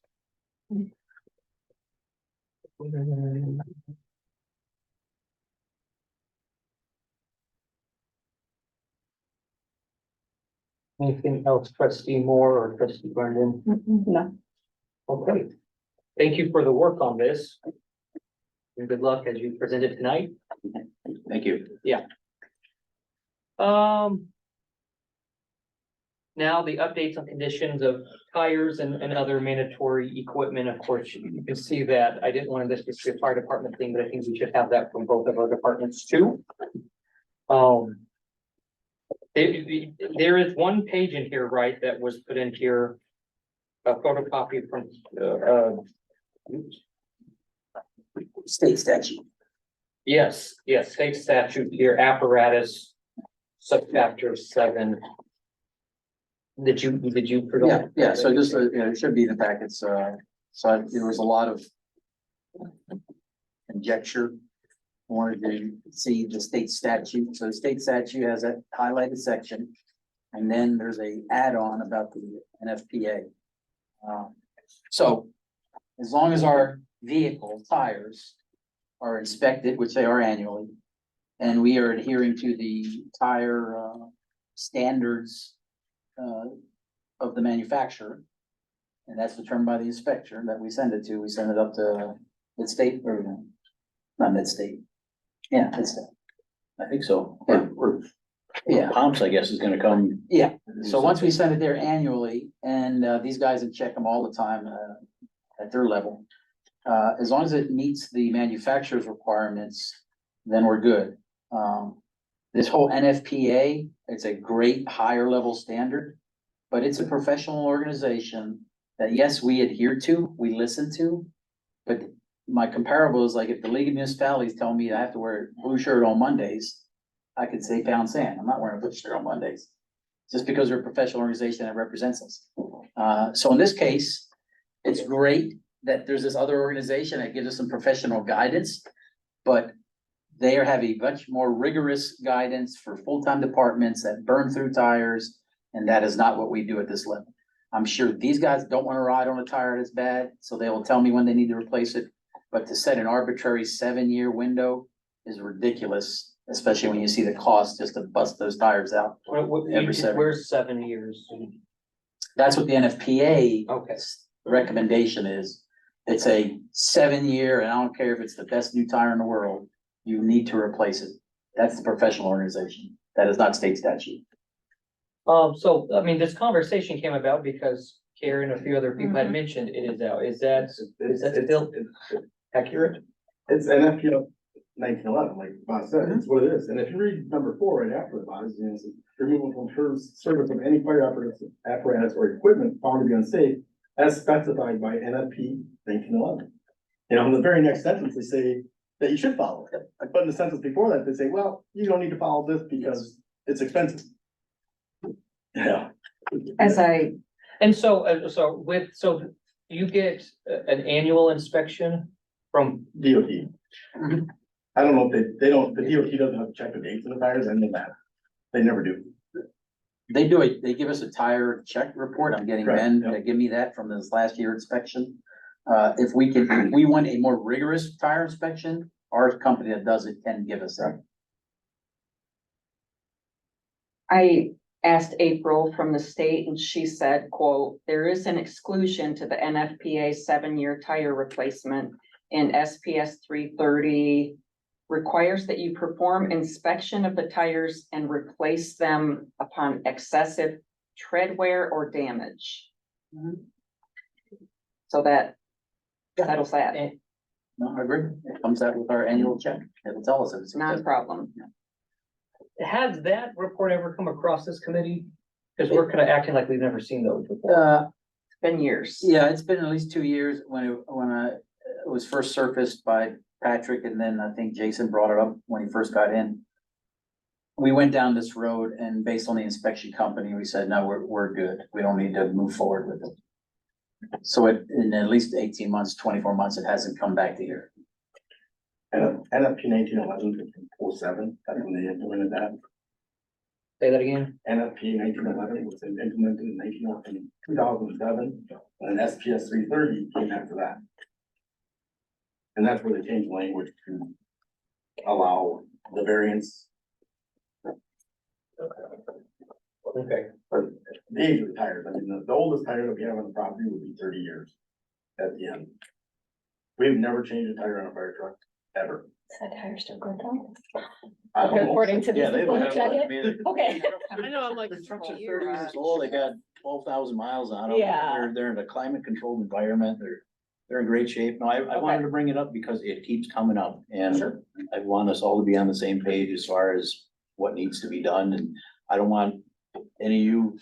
Anything else, trustee Moore or trustee Brendan? No. Okay, thank you for the work on this. And good luck as you present it tonight. Thank you. Now the updates on conditions of tires and other mandatory equipment, of course, you can see that. I didn't want this to be a fire department thing, but I think we should have that from both of our departments too. There is one page in here, right, that was put in here. A photocopy from, State statute. yes, state statute here, apparatus, subchapter 7. Did you? Yeah, so just, it should be in the packets, so there was a lot of conjecture. Wanted to see the state statute, so the state statute has a highlighted section. And then there's a add-on about the NFPA. So as long as our vehicle tires are inspected, which they are annually, and we are adhering to the tire standards of the manufacturer, and that's determined by the inspector that we send it to, we send it up to mid-state or not mid-state. Yeah, mid-state. I think so. Yeah. Yeah. Pumps, I guess, is gonna come. Yeah, so once we send it there annually, and these guys would check them all the time at their level. As long as it meets the manufacturer's requirements, then we're good. This whole NFPA, it's a great higher level standard, but it's a professional organization that, yes, we adhere to, we listen to. But my comparable is like if the League of Municipalities tell me I have to wear a blue shirt on Mondays, I could say pound sand. I'm not wearing a blue shirt on Mondays. Just because they're a professional organization that represents us. So in this case, it's great that there's this other organization that gives us some professional guidance. But they have a much more rigorous guidance for full-time departments that burn through tires. And that is not what we do at this level. I'm sure these guys don't want to ride on a tire that's bad, so they will tell me when they need to replace it. But to set an arbitrary 7-year window is ridiculous, especially when you see the cost just to bust those tires out. Every 7. Where's 7 years? That's what the NFPA Okay. recommendation is. It's a 7-year, and I don't care if it's the best new tire in the world, you need to replace it. That's the professional organization. That is not state statute. So, I mean, this conversation came about because Karen and a few other people had mentioned it is out. Is that still accurate? It's NFP 1911, like Bob said, it's what it is. And if you read number 4 right after the bodies, you know, it says removal from service of any fire apparatus or equipment found to be unsafe as specified by NFP 1911. You know, in the very next sentence, they say that you should follow it. But in the sentence before that, they say, well, you don't need to follow this because it's expensive. Yeah. And so, so you get an annual inspection from, DOT. I don't know if they don't, the DOT doesn't have to check the dates of the tires, I know that. They never do. They do it, they give us a tire check report. I'm getting Correct, Ben yep. to give me that from this last year inspection. If we want a more rigorous tire inspection, our company that does it can give us that. I asked April from the state and she said, quote, there is an exclusion to the NFPA 7-year tire replacement in SPS 330 requires that you perform inspection of the tires and replace them upon excessive tread wear or damage. So that settles that, No, I agree. It comes out with our annual check. It'll tell us if it's. non-problem. has that report ever come across this committee? Because we're kind of acting like we've never seen those before. It's been years. Yeah, it's been at least 2 years when it was first surfaced by Patrick, and then I think Jason brought it up when he first got in. We went down this road, and based on the inspection company, we said, no, we're good. We don't need to move forward with it. So in at least 18 months, 24 months, it hasn't come back to here. And NFP 1911 from 07, that's when they implemented that. Say that again? NFP 1911 was implemented in 2007, and SPS 330 came after that. And that's where they changed the language to allow the variance. Okay. But the age of the tires, I mean, the oldest tire that we have on the property would be 30 years at the end. We've never changed a tire on a fire truck, ever. Is that tire still good though? I don't know. According to Yeah, this. they don't have, check I it? mean, Okay. I know, I'm like. the trucks are 30 years. years old, they got 12,000 miles on them. Yeah. They're in a climate controlled environment, they're in great shape. No, I wanted to bring it up because it keeps coming up, and I want us all to be on the same page as far as what needs to be done, and I don't want any of you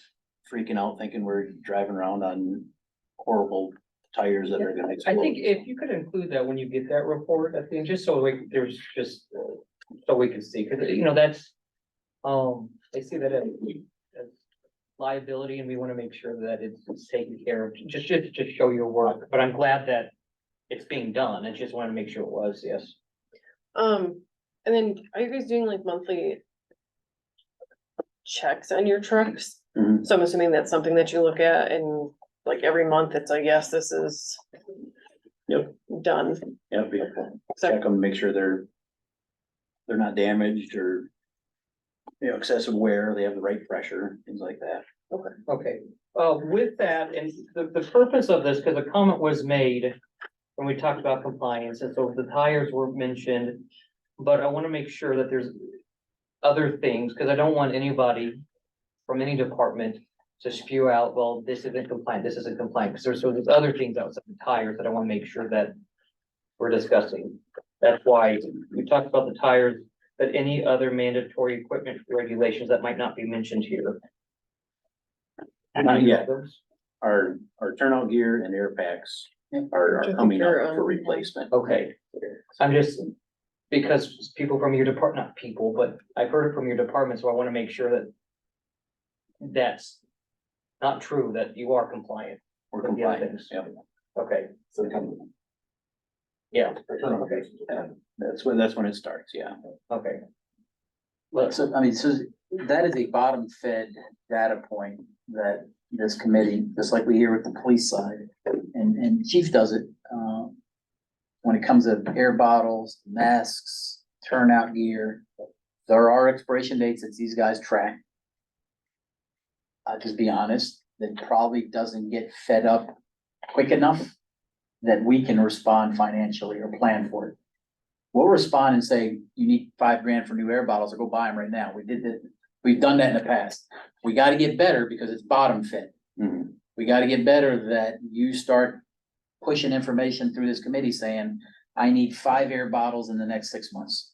freaking out thinking we're driving around on horrible tires that are gonna explode. I think if you could include that when you get that report, I think, just so like, there's just, so we can see, because, you know, that's, they see that as liability, and we want to make sure that it's taken care of, just show your work, but I'm glad that it's being done, I just want to make sure it was, yes. And then are you guys doing like monthly checks on your trucks? Mhm. So I'm assuming that's something that you look at and like every month it's like, yes, this is. Yep. Done. Yeah, we check them, make sure they're not damaged or, you know, excessive wear, they have the right pressure, things like that. Okay, with that, and the purpose of this, because a comment was made when we talked about compliance, and so the tires were mentioned, but I want to make sure that other things, because I don't want anybody from any department to spew out, well, this isn't compliant, this isn't compliant, because there's other things outside the tires that I want to make sure that we're discussing. That's why we talked about the tires, but any other mandatory equipment regulations that might not be mentioned here. Not yet. Our turnout gear and air packs are coming up for replacement. Okay, I'm just, because people from your department, not people, but I've heard it from your department, so I want to make sure that that's not true, that you are compliant. We're with the other compliant, things. yeah. Okay, So it comes. yeah, That's when it starts, yeah. okay. Look, so, I mean, so that is a bottom fed data point that this committee, just like we hear with the police side, and chief does it, when it comes to air bottles, masks, turnout gear, there are expiration dates that these guys track. I'll just be honest, that probably doesn't get fed up quick enough that we can respond financially or plan for it. We'll respond and say, you need $5,000 for new air bottles, or go buy them right now. We did that. We've done that in the past. We gotta get better because it's bottom fed. Mhm. We gotta get better that you start pushing information through this committee saying, I need 5 air bottles in the next 6 months.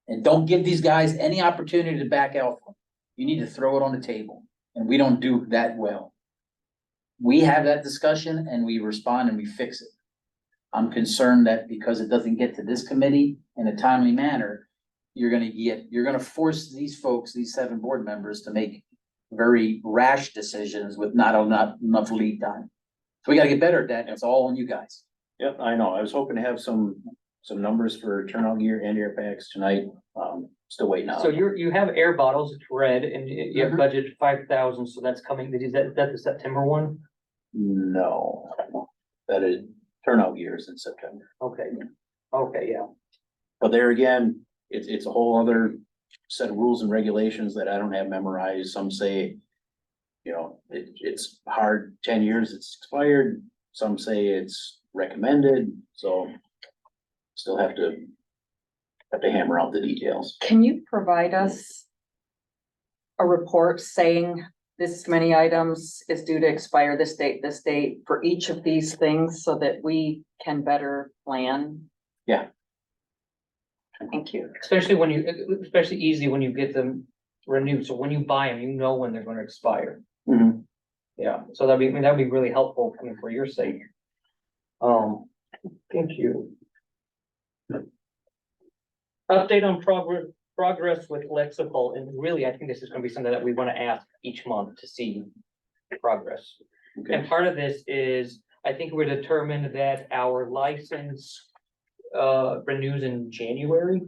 And don't give these guys any opportunity to back out. You need to throw it on the table, and we don't do that well. We have that discussion and we respond and we fix it. I'm concerned that because it doesn't get to this committee in a timely manner, you're gonna force these folks, these 7 board members, to make very rash decisions with not enough lead time. So we gotta get better at that. It's all on you guys. Yep, I know. I was hoping to have some numbers for turnout gear and air packs tonight. Still waiting on. So you have air bottles, it's red, and you have budget 5,000, so that's coming, is that the September one? No, that is turnout gears in September. Okay, yeah, But there again, it's a whole other set of rules and regulations that I don't have memorized. Some say, you know, it's hard, 10 years, it's expired. Some say it's recommended, so still have to hammer out the details. Can you provide us a report saying this many items is due to expire this date for each of these things so that we can better plan? Yeah. Thank you. especially easy when you get them renewed, so when you buy them, you know when they're gonna expire. Mhm. Yeah, so that'd be really helpful, I mean, for your sake. Thank you. Update on progress with Lexipol, and really, I think this is gonna be something that we wanna ask each month to see progress. Okay. And part of this is, I think we're determined that our license renews in January,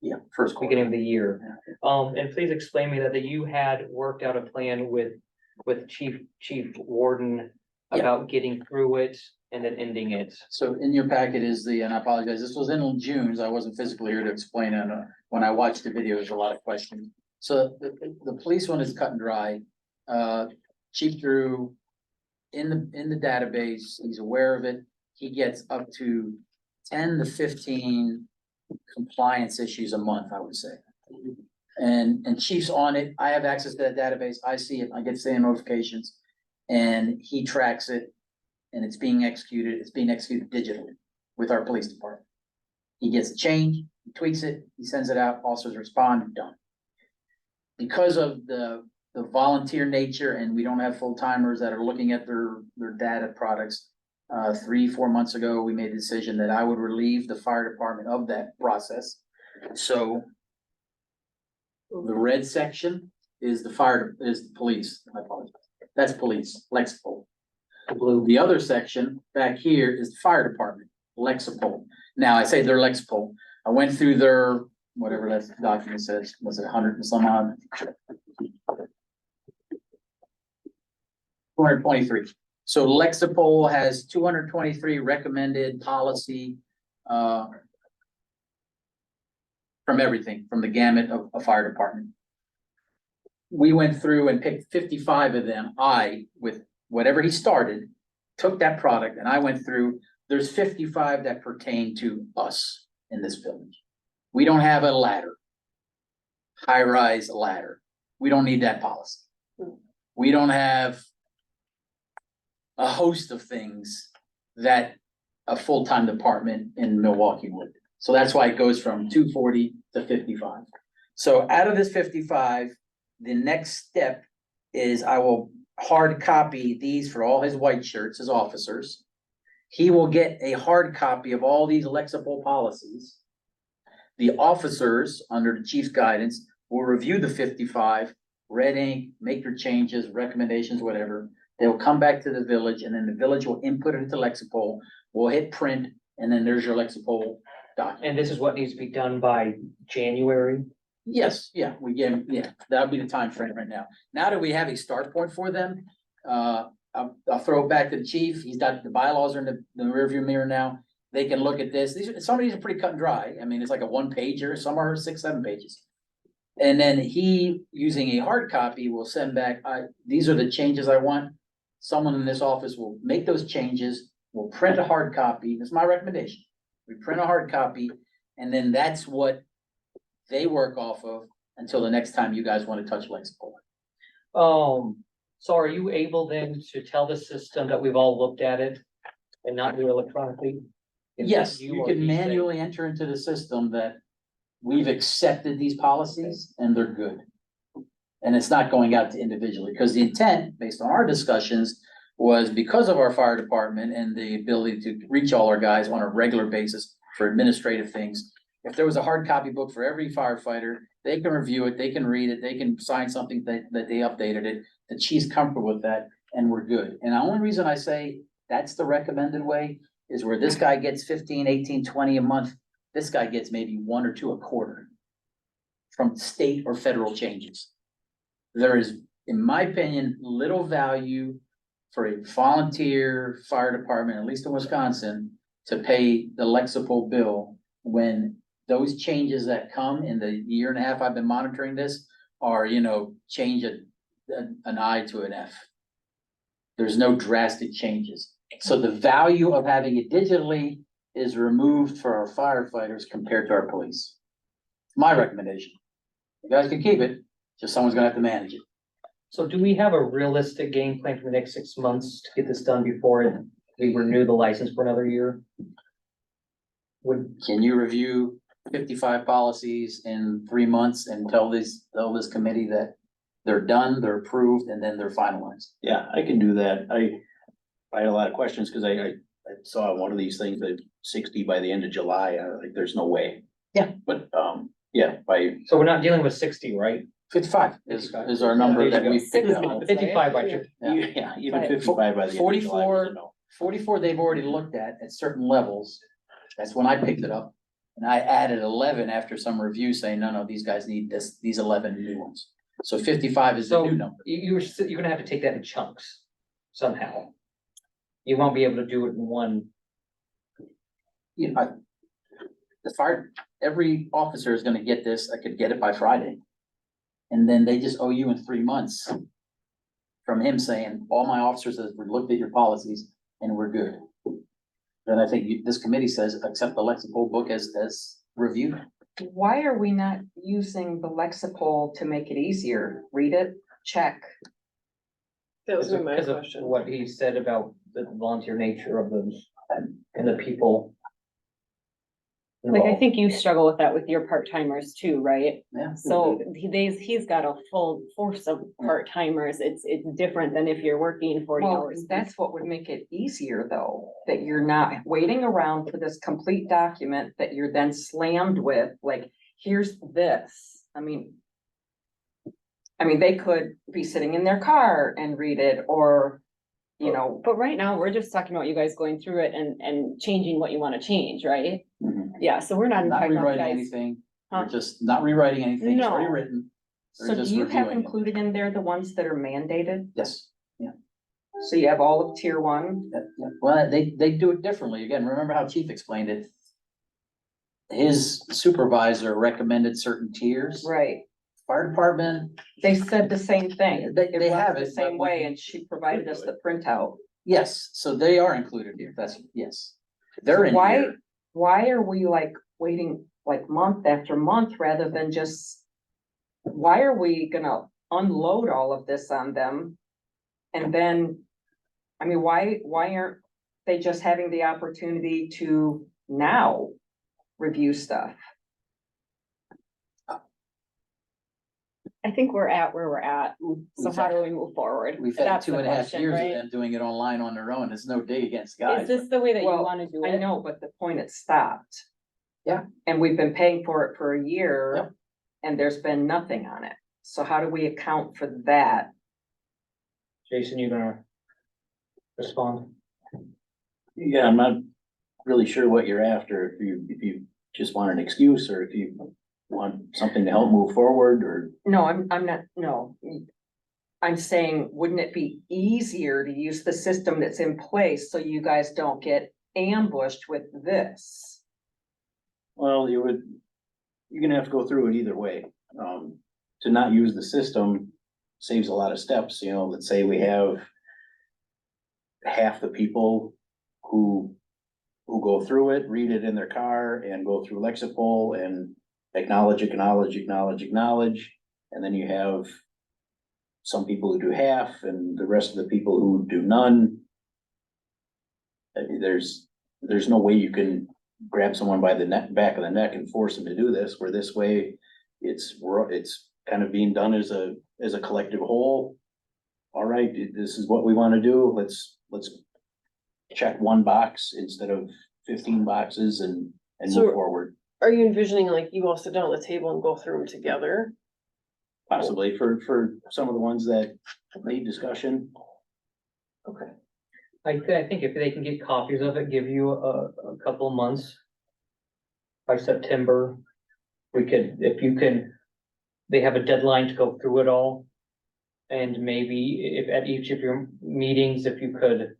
Yeah, first quarter. beginning of the year. And please explain me that you had worked out a plan with Chief Warden Yeah. about getting through it and then ending it. So in your packet is and I apologize, this was in June, so I wasn't physically here to explain it. When I watched the video, there's a lot of questions. So the police one is cut and dry. Chief Drew in the database, he's aware of it. He gets up to 10 to 15 compliance issues a month, I would say. And Chief's on it. I have access to that database. I see it. I get same notifications. And he tracks it. And it's being executed. It's being executed digitally with our police department. He gets a change, he tweaks it, he sends it out, officers respond, done. Because of the volunteer nature, and we don't have full timers that are looking at their data products. 3-4 months ago, we made the decision that I would relieve the fire department of that process. So the red section is the police. I apologize. That's police, Lexipol. The other section back here is the fire department, Lexipol. Now, I say they're Lexipol. I went through their, whatever that document says, was it 100 and some odd? 223. So Lexipol has 223 recommended policy, from everything, from the gamut of a fire department. We went through and picked 55 of them. With whatever he started, took that product, and I went through, there's 55 that pertain to us in this village. We don't have a ladder. high-rise ladder. We don't need that policy. We don't have a host of things that a full-time department in Milwaukee would. So that's why it goes from 240 to 55. So out of this 55, the next step is I will hard copy these for all his white shirts, his officers. He will get a hard copy of all these Lexipol policies. The officers, under the chief's guidance, will review the 55, red ink, make their changes, recommendations, whatever. They'll come back to the village, and then the village will input it into Lexipol. We'll hit print, and then there's your Lexipol document. And this is what needs to be done by January. Yes, yeah, we get, yeah, that'll be the time frame right now. Now that we have a start point for them, I'll throw it back to the chief. He's got the bylaws are in the rearview mirror now. They can look at this. Some of these are pretty cut and dry. I mean, it's like a 1-pager, some are 6, 7 pages. And then he, using a hard copy, will send back, these are the changes I want. Someone in this office will make those changes. We'll print a hard copy. That's my recommendation. We print a hard copy, and then that's what they work off of until the next time you guys want to touch Lexipol. So are you able then to tell the system that we've all looked at it and not do it electronically? Is Yes, it you or can he say- manually enter into the system that we've accepted these policies and they're good. And it's not going out to individually, because the intent, based on our discussions, was because of our fire department and the ability to reach all our guys on a regular basis for administrative things. If there was a hard copy book for every firefighter, they can review it, they can read it, they can sign something that they updated it. The chief's comfortable with that, and we're good. And the only reason I say that's the recommended way is where this guy gets 15, 18, 20 a month, this guy gets maybe 1 or 2 a quarter from state or federal changes. There is, in my opinion, little value for a volunteer fire department, at least in Wisconsin, to pay the Lexipol bill when those changes that come in the year and a half I've been monitoring this are, change an I to an F. There's no drastic changes. So the value of having it digitally is removed for our firefighters compared to our police. It's my recommendation. You guys can keep it, just someone's gonna have to manage it. So do we have a realistic game plan for the next 6 months to get this done before we renew the license for another year? Can you review 55 policies in 3 months and tell this committee that they're done, they're approved, and then they're finalized? Yeah, I can do that. I had a lot of questions because I saw one of these things that 60 by the end of July. I was like, there's no way. Yeah. But, yeah, by, So we're not dealing with 60, right? 55 is our number that we picked up. 55 by June. Yeah. even Right. 55 by the end of July. was a 44 no. 44 they've already looked at certain levels. That's when I picked it up. And I added 11 after some review saying, no, these guys need these 11 new ones. So 55 is the So new number. you're gonna have to take that in chunks somehow. You won't be able to do it in one. Every officer is gonna get this. I could get it by Friday. And then they just owe you in 3 months from him saying, all my officers have looked at your policies and we're good. Then I think this committee says, accept the Lexipol book as reviewed. Why are we not using the Lexipol to make it easier? Read it, check. That was my Because of question. what he said about the volunteer nature of those and the people. Like, I involved. think you struggle with that with your part-timers too, right? Yeah. So he's got a full force of part-timers. It's different than if you're working 40 Well, hours. that's what would make it easier though, that you're not waiting around for this complete document that you're then slammed with, like, here's this. I mean, they could be sitting in their car and read it, or, But right now, we're just talking about you guys going through it and changing what you want to change, right? Mhm. Yeah, so we're not. Not talking about rewriting guys- anything. Huh? We're just not rewriting anything. It's already No. written. so We're do just you have reviewing it. included in there the ones that are mandated? Yes. So you have all of tier 1? Yeah. Well, they do it differently. Again, remember how Chief explained it? His supervisor recommended certain tiers. Right. Fire department, They said the same thing. They It have went it, the same but we- way, and she provided us the printout. yes, so they are included here. Yes. They're in Why, here. why are we like waiting like month after month rather than just why are we gonna unload all of this on them? And then, I mean, why aren't they just having the opportunity to now review stuff? I think we're at where we're at, so We've how had- do we move forward? We've had That's the 2.5 question, years of right? them doing it online on their own. It's no dig against guys. Is this the way that you Well, wanna do I it? know, but the point it stopped. Yeah. And we've been paying for it for a year. Yep. And there's been nothing on it. So how do we account for that? Jason, you gonna respond? Yeah, I'm not really sure what you're after, if you just want an excuse, or if you want something to help move forward, or. No, I'm not, no. I'm saying, wouldn't it be easier to use the system that's in place so you guys don't get ambushed with this? Well, you're gonna have to go through it either way. To not use the system saves a lot of steps, you know, let's say we have half the people who go through it, read it in their car and go through Lexipol and acknowledge, and then you have some people who do half and the rest of the people who do none. I mean, there's no way you can grab someone by the back of the neck and force them to do this, where this way it's kind of being done as a collective whole. All right, this is what we want to do. Let's check one box instead of 15 boxes and So- move forward. Are you envisioning like you all sit down at the table and go through them together? Possibly for some of the ones that need discussion. Okay. I think if they can get copies of it, give you a couple of months. By September, we could, if you can, they have a deadline to go through it all. And maybe if at each of your meetings, if you could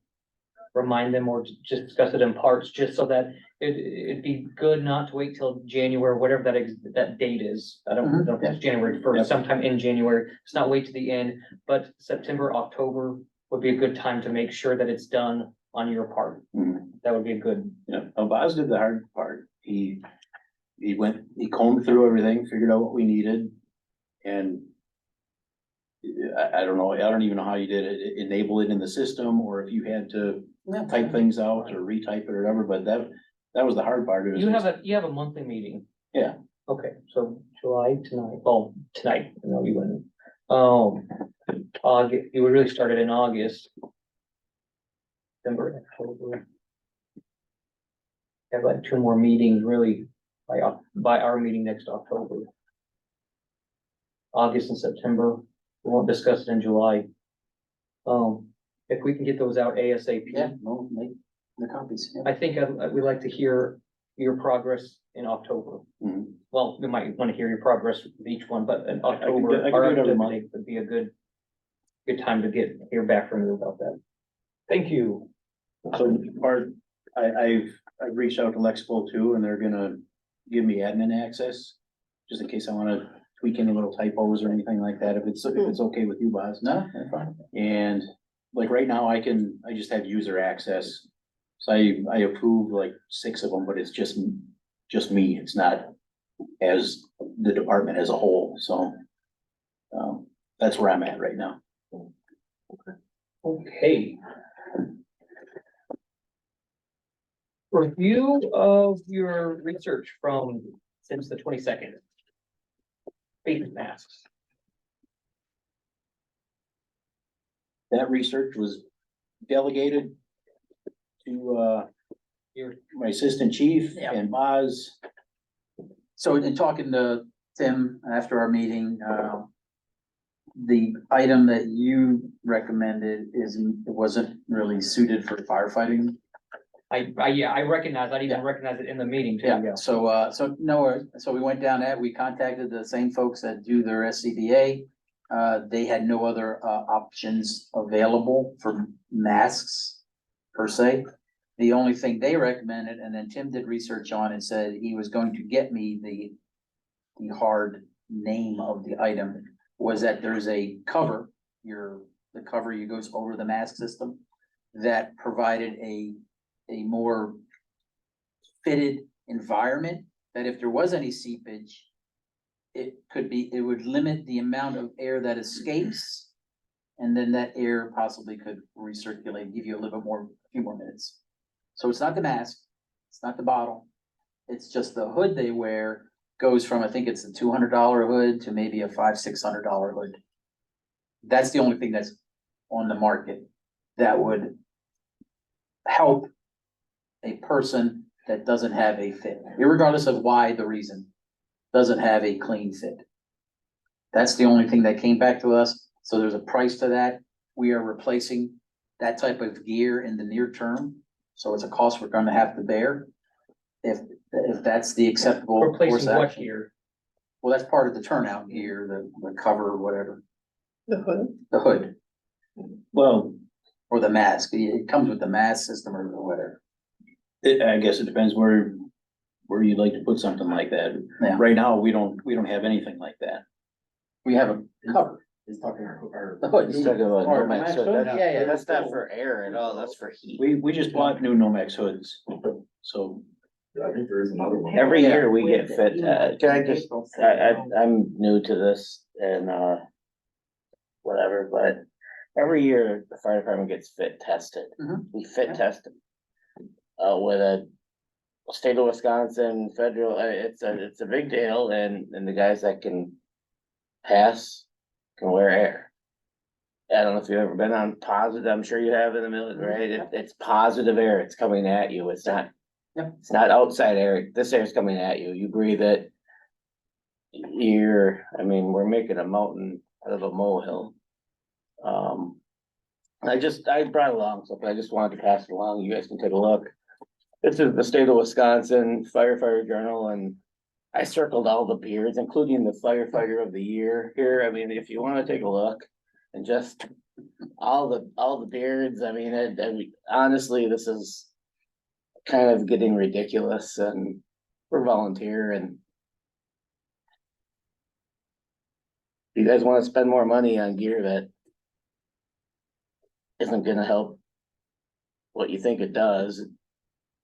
remind them or just discuss it in parts, just so that it'd be good not to wait till January, whatever that date is. I don't know if it's January Yep. 1st, sometime in January. It's not wait to the end, but September, October would be a good time to make sure that it's done on your part. Mhm. That would be a good, Yeah, Boz did the hard part. He combed through everything, figured out what we needed. And I don't know, I don't even know how you did it, enable it in the system, or if you had to type things out or retype it or whatever, but that was the hard part. It was you just- have a monthly meeting. Yeah. Okay, so July tonight, tonight, I know you wouldn't. August, you would really start it in August. September, October. Have like 2 more meetings really by our meeting next October. August and September, we won't discuss it in July. If we can get those out ASAP. Yeah, well, make the copies. Yeah. I think we'd like to hear your progress in October. Mhm. Well, we might want to hear your progress with each one, but in I October, can do our it every month. update would be a good time to hear back from you about that. Thank you. So I've reached out to Lexipol too, and they're gonna give me admin access, just in case I wanna tweak any little typos or anything like that, if it's okay with you, Boz. No, that's fine. And like right now, I just have user access. So I approve like 6 of them, but it's just me. It's not as the department as a whole, so. That's where I'm at right now. Okay. Review of your research since the 22nd. Face masks. That research was delegated to my assistant chief Yeah. and Boz. So in talking to Tim after our meeting, the item that you recommended wasn't really suited for firefighting. I recognize, I even recognize it in the meeting too, Yeah, so we went down that, we contacted the same folks that do their SCBA. They had no other options available for masks per se. The only thing they recommended, and then Tim did research on and said he was going to get me the hard name of the item, was that there's a cover, the cover goes over the mask system that provided a more fitted environment, that if there was any seepage, it could be, it would limit the amount of air that escapes. And then that air possibly could recirculate, give you a little bit more, a few more minutes. So it's not the mask, it's not the bottle. It's just the hood they wear goes from, I think it's a $200 hood to maybe a $500-600 hood. That's the only thing that's on the market that would help a person that doesn't have a fit, irregardless of why the reason, doesn't have a clean fit. That's the only thing that came back to us. So there's a price to that. We are replacing that type of gear in the near term. So it's a cost we're gonna have to bear. If that's the acceptable course Replacing of what action. here? Well, that's part of the turnout gear, the cover or whatever, The hood. the hood Well, or the mask. It comes with the mask system or whatever. I guess it depends where you'd like to put something like that. Yeah. Right now, we don't have anything like that. We have a cover, He's talking our. the hood. He's talking about Or Nomex Nomex hood. hood? That's- Yeah, yeah. That's not for air at all, that's for heat. We just bought new Nomex hoods, so. I think there is another one. Every Yeah. year we get fit, can I just, I'm new to this and, whatever, but every year the fire department gets fit tested. Mhm. We fit test them. With a state of Wisconsin federal, it's a big deal and the guys that can pass can wear air. I don't know if you've ever been on positive, I'm sure you have in the military, right? It's positive air, it's coming at you, it's not. Yep. It's not outside air, this air is coming at you, you breathe it. We're making a mountain out of a molehill. I brought along something, I just wanted to pass it along, you guys can take a look. This is the state of Wisconsin firefighter journal and I circled all the beards, including the firefighter of the year here. I mean, if you wanna take a look and just all the beards, honestly, this is kind of getting ridiculous and we're volunteer and you guys wanna spend more money on gear that isn't gonna help what you think it does.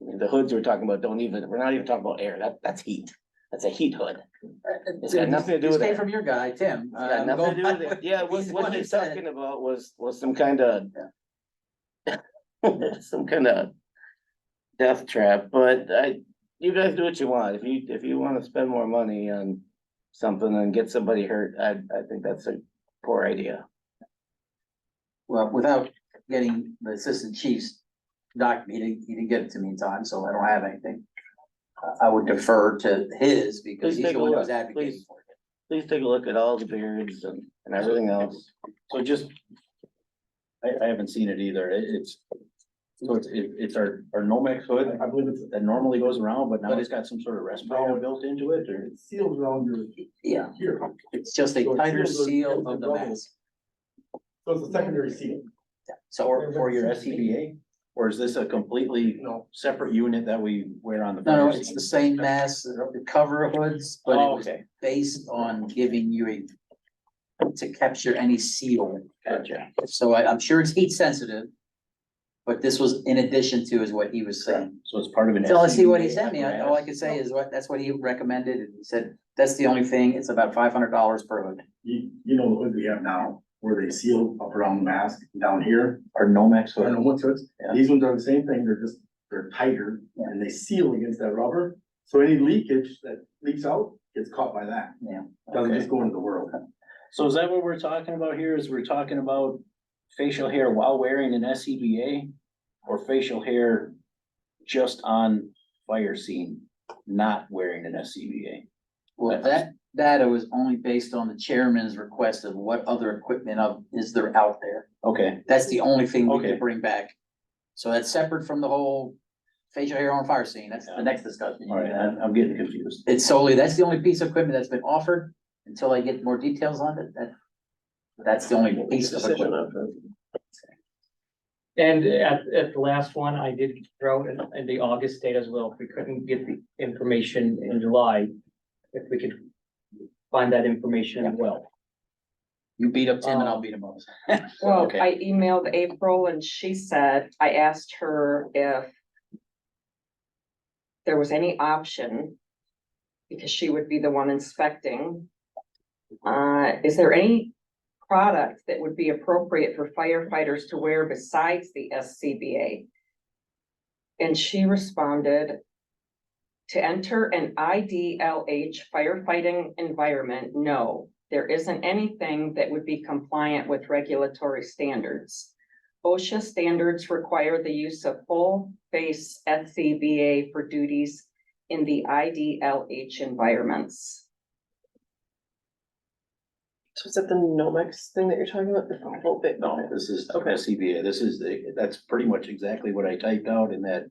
The hoods we're talking about we're not even talking about air, that's heat, that's a heat hood. It's got nothing to do with This came it. from your guy, Tim. It's got nothing to do with it. Yeah, He's the what one who he's said it. talking about was some kind of some kind of death trap, but you guys do what you want. If you wanna spend more money on something and get somebody hurt, I think that's a poor idea. Well, without getting the assistant chief's document, he didn't get it to me in time, so I don't have anything. I would defer to his because Please he's take the a one who look, was advocating please. for it. Please take a look at all the beards and everything else. So just, I haven't seen it either, it's our Nomex hood, I believe it's. that normally goes around, but now it's got some sort of respirator built into it, or? It seals around your. Yeah, Here. it's just a So it tighter seals the- seal the of the rubble. mask. So it's a secondary seal. So, For your SCBA, or is this a completely No. separate unit that we wear on the? no, fire it's scene? the same mask, the cover hoods, but it Oh, was okay, based on giving you to capture any seal. gotcha. So I'm sure it's heat sensitive. But this was in addition to is what he was saying. So it's part of an. Until I see what he SCBA sent me, all I apparatus? could say is that's what he recommended, and he said, that's the only thing, it's about $500 per hood. You know the hood we have now, where they seal up around the mask down here. Our Nomex I don't know hood, what's hoods. Yeah. These ones are the same thing. They're tighter and they seal against that rubber. So any leakage that leaks out gets caught by that. Yeah. Doesn't Okay. just go into the world. so is that what we're talking about here, is we're talking about facial hair while wearing an SCBA? Or facial hair just on fire scene, not wearing an SCBA? Well, that data was only based on the chairman's request of what other equipment is there out there. Okay, That's the only thing we Okay. could bring back. So that's separate from the whole facial hair on fire scene, that's the next discussion. all right, I'm getting confused. That's the only piece of equipment that's been offered, until I get more details on it, that's the only piece of equipment. And at the last one, I did throw in the August date as well, if we couldn't get the information in July, if we could find that information as well. You beat up Tim and I'll beat him up. Well, Okay. I emailed April and she said, I asked her if there was any option, because she would be the one inspecting, Is there any product that would be appropriate for firefighters to wear besides the SCBA? And she responded, to enter an IDLH firefighting environment, no, there isn't anything that would be compliant with regulatory standards. OSHA standards require the use of full face SCBA for duties in the IDLH environments. So is that the Nomex thing that you're talking about? The whole bit? No, this is Okay. SCBA. This is that's pretty much exactly what I typed out in that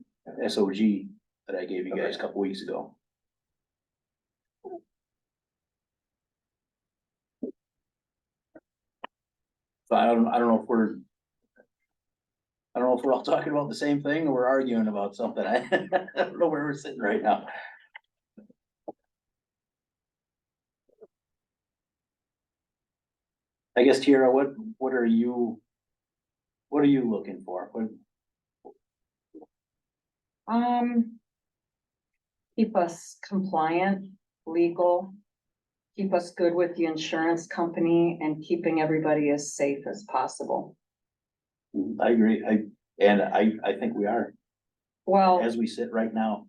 SOG that I gave you guys a couple weeks ago. So I don't know if we're. I don't know if we're all talking about the same thing or we're arguing about something. I don't know where we're sitting right now. I guess, Tara, what are you looking for? Keep us compliant, legal, keep us good with the insurance company and keeping everybody as safe as possible. I agree. I think we are, Well, as we sit right now.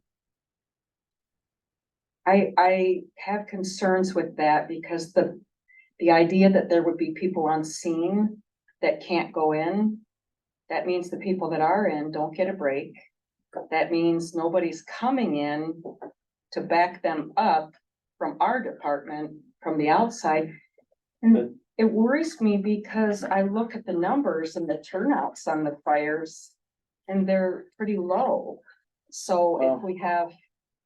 I have concerns with that because the idea that there would be people on scene that can't go in, that means the people that are in don't get a break. That means nobody's coming in to back them up from our department, from the outside. And it worries me because I look at the numbers and the turnouts on the fires and they're pretty low. So if we have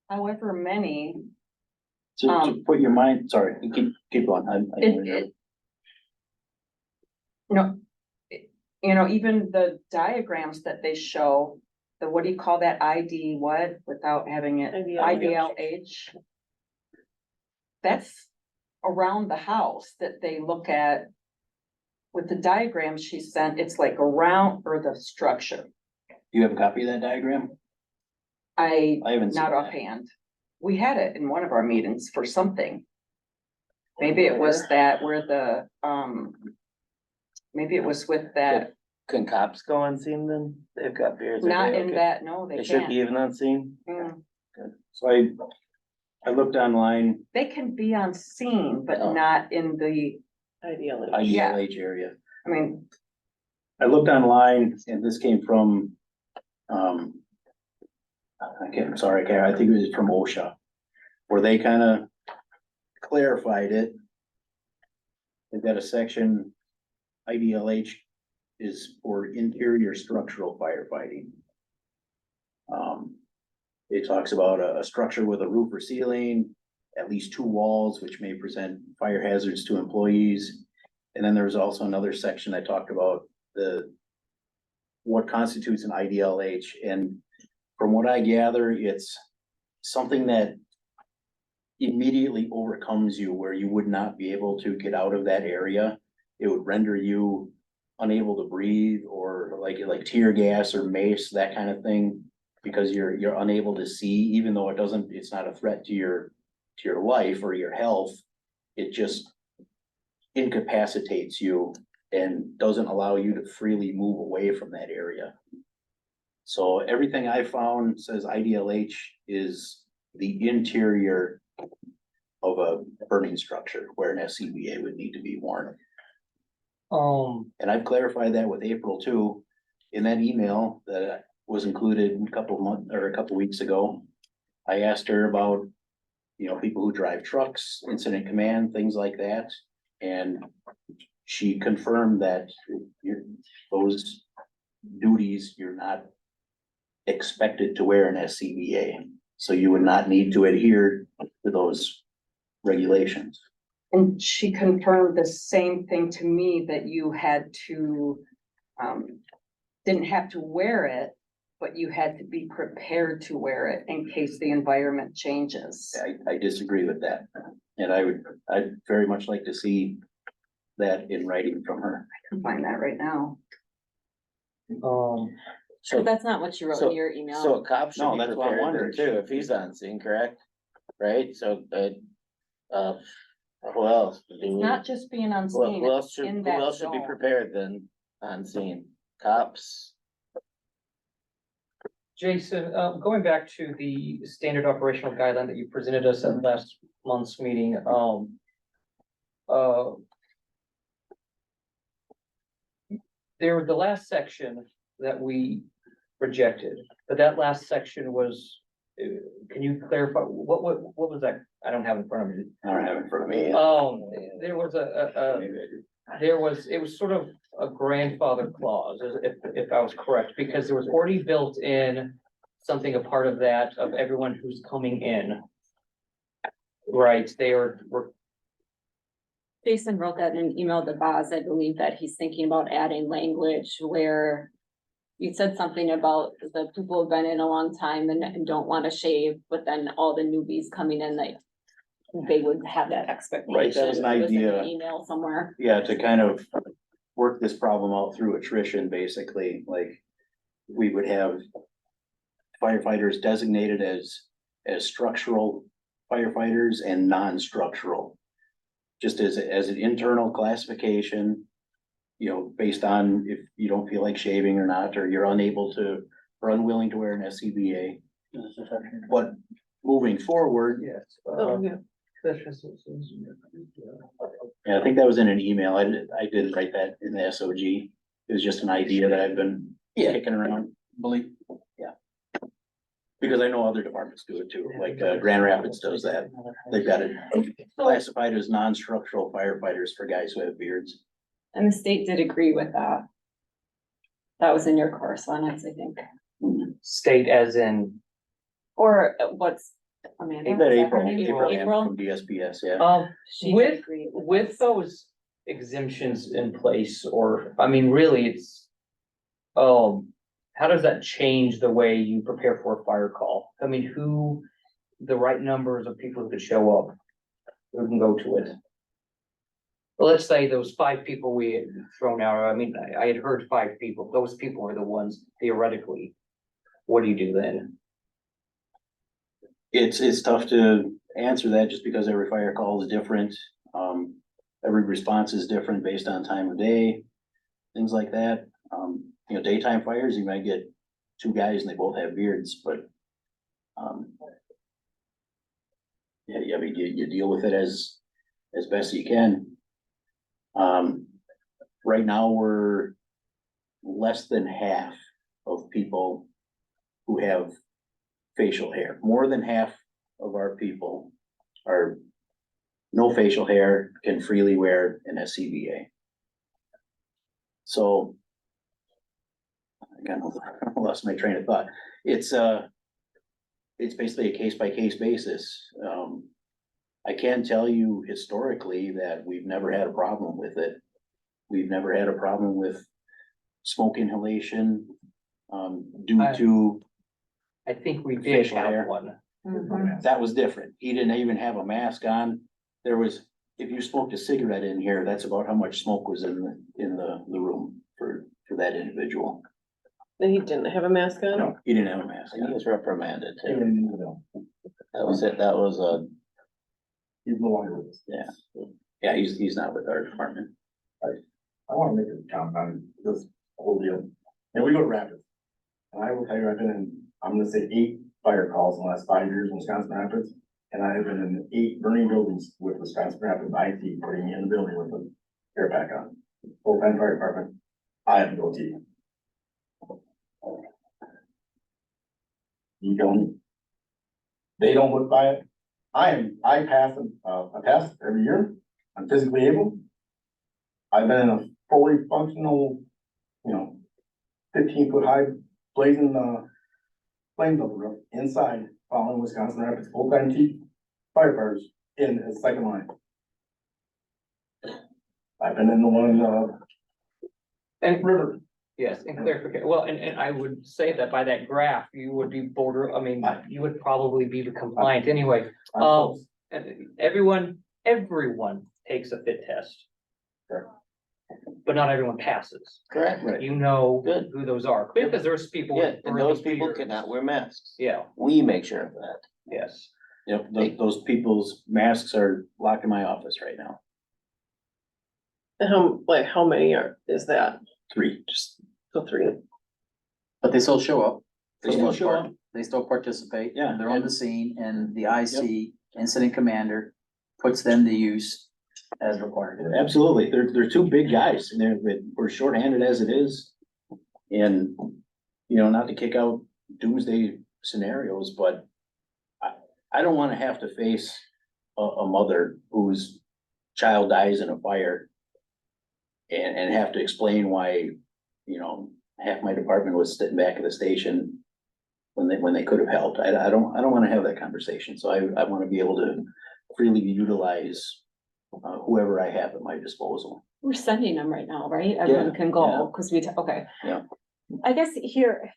however many, To put your mind, sorry, keep going. even the diagrams that they show, the, what do you call that, ID what, without having it, IDLH? That's around the house that they look at. With the diagram she sent, it's like around, or the structure. You have a copy of that diagram? I, I haven't seen not that. offhand. We had it in one of our meetings for something. Maybe it was that where the, maybe it was with that, Can cops go on scene then? They've got beers. are not they in okay? that, no, They they should can't. be even on scene? Mm. So I looked online, They can be on scene, but Oh. not in the, Ideally. Yeah. IDLH area. I mean, I looked online and this came from, I think it was from OSHA, where they kind of clarified it. They've got a section, IDLH is for interior structural firefighting. It talks about a structure with a roof or ceiling, at least 2 walls, which may present fire hazards to employees. And then there's also another section that talked about what constitutes an IDLH, and from what I gather, it's something that immediately overcomes you where you would not be able to get out of that area. It would render you unable to breathe, or like tear gas or mace, that kind of thing, because you're unable to see, even though it's not a threat to your life or your health. It just incapacitates you and doesn't allow you to freely move away from that area. So everything I found says IDLH is the interior of a burning structure where an SCBA would need to be worn. And I've clarified that with April too, in that email that was included a couple weeks ago. I asked her about, people who drive trucks, incident command, things like that. And she confirmed that those duties, you're not expected to wear an SCBA. So you would not need to adhere to those regulations. and she confirmed the same thing to me, that you had to, didn't have to wear it, but you had to be prepared to wear it in case the environment changes. I disagree with that. And I'd very much like to see that in writing from her. I can find that right now. So That's not what you wrote in your email. So a cop should No, be that's what I'm prepared wondering. there too, if he's on scene, correct? Right, so, Who else? It's not just being on Who scene, else it's should, in who that else should be zone. prepared then on scene? Cops? Jason, going back to the standard operational guideline that you presented us at last month's meeting, there, the last section that we rejected, but that last section was, can you clarify, what was that? I don't have it in front of me. I don't have it in front of me. There was there was, it was sort of a grandfather clause, if I was correct, because there was already built in something, a part of that, of everyone who's coming in. Right, were Jason wrote that in an email to Boz. I believe that he's thinking about adding language where you said something about the people who've been in a long time and don't want to shave, but then all the newbies coming in, they would have that expectation. Right, that was an It in idea. an email somewhere. Yeah, to kind of work this problem out through attrition, basically, like, we would have firefighters designated as structural firefighters and non-structural. Just as an internal classification, you know, based on if you don't feel like shaving or not, or you're unable to, or unwilling to wear an SCBA. But moving forward, yes. Oh, yeah. yeah, I think that was in an email. I didn't write that in the SOG. It was just an idea that I've been kicking around, believe, yeah. Because I know other departments do it too, like Grand Rapids does that. They've got it classified as non-structural firefighters for guys who have beards. And the state did agree with that. That was in your correspondence, I think. State as in, Or what's, Amanda? Ain't that is her April, name? April from DSPS, yeah. She with, agreed with this. those exemptions in place, or, I mean, really, it's, how does that change the way you prepare for a fire call? I mean, the right numbers of people who could show up, who can go to it? Well, let's say those 5 people we had thrown out, I mean, I had heard 5 people, those people are the ones theoretically. What do you do then? It's tough to answer that just because every fire call is different. Every response is different based on time of day, things like that. You know, daytime fires, you might get 2 guys and they both have beards, but yeah, I mean, you deal with it as best you can. Right now, we're less than half of people who have facial hair. More than half of our people are no facial hair, can freely wear an SCBA. So I kind of lost my train of thought. It's basically a case-by-case basis. I can tell you historically that we've never had a problem with it. We've never had a problem with smoke inhalation, due to, I think we did Facial hair. have one. Mhm. that was different. He didn't even have a mask on. There was, if you smoked a cigarette in here, that's about how much smoke was in the room for that individual. And he didn't have a mask on? No, he didn't have a mask And he on. was reprimanded too. And, That was it, that was a, he's no longer with us. Yeah. Yeah, he's not with our department. I wanna make a comment on this whole deal. And we go to Rapids. And I will tell you, I've been in, I'm gonna say 8 fire calls in the last 5 years in Wisconsin Rapids. And I have been in 8 burning buildings with Wisconsin Rapids IT, putting me in the building with an air pack on. Full-time fire department, I have no team. You don't. They don't look by it. I pass a test every year. I'm physically able. I've been in a fully functional, 15-foot high blazing, flames over roof inside, following Wisconsin Rapids full-time team firefighters in as second line. I've been in the one, And river. yes, and clarification, well, and I would say that by that graph, you would be you would probably be compliant anyway. I'm close. And everyone takes a fit test. Correct. But not everyone passes. correct, Right. You know Good. who those are, because there's people. yeah, with and those burning people beards. cannot wear masks. Yeah, We make sure of that. yes. Yep, those people's masks are locked in my office right now. And how many is that? 3. Just the 3. But they still show up. They still show up. They still participate. Yeah. They're on the scene and the IC, incident commander, puts them to use as required. Absolutely. They're 2 big guys and we're shorthanded as it is. And, you know, not to kick out doomsday scenarios, but I don't wanna have to face a mother whose child dies in a fire and have to explain why, you know, half my department was sitting back at the station when they could have helped. I don't wanna have that conversation. So I wanna be able to freely utilize whoever I have at my disposal. We're sending them right now, right? Everyone can yeah. go, because okay. Yeah. I guess here.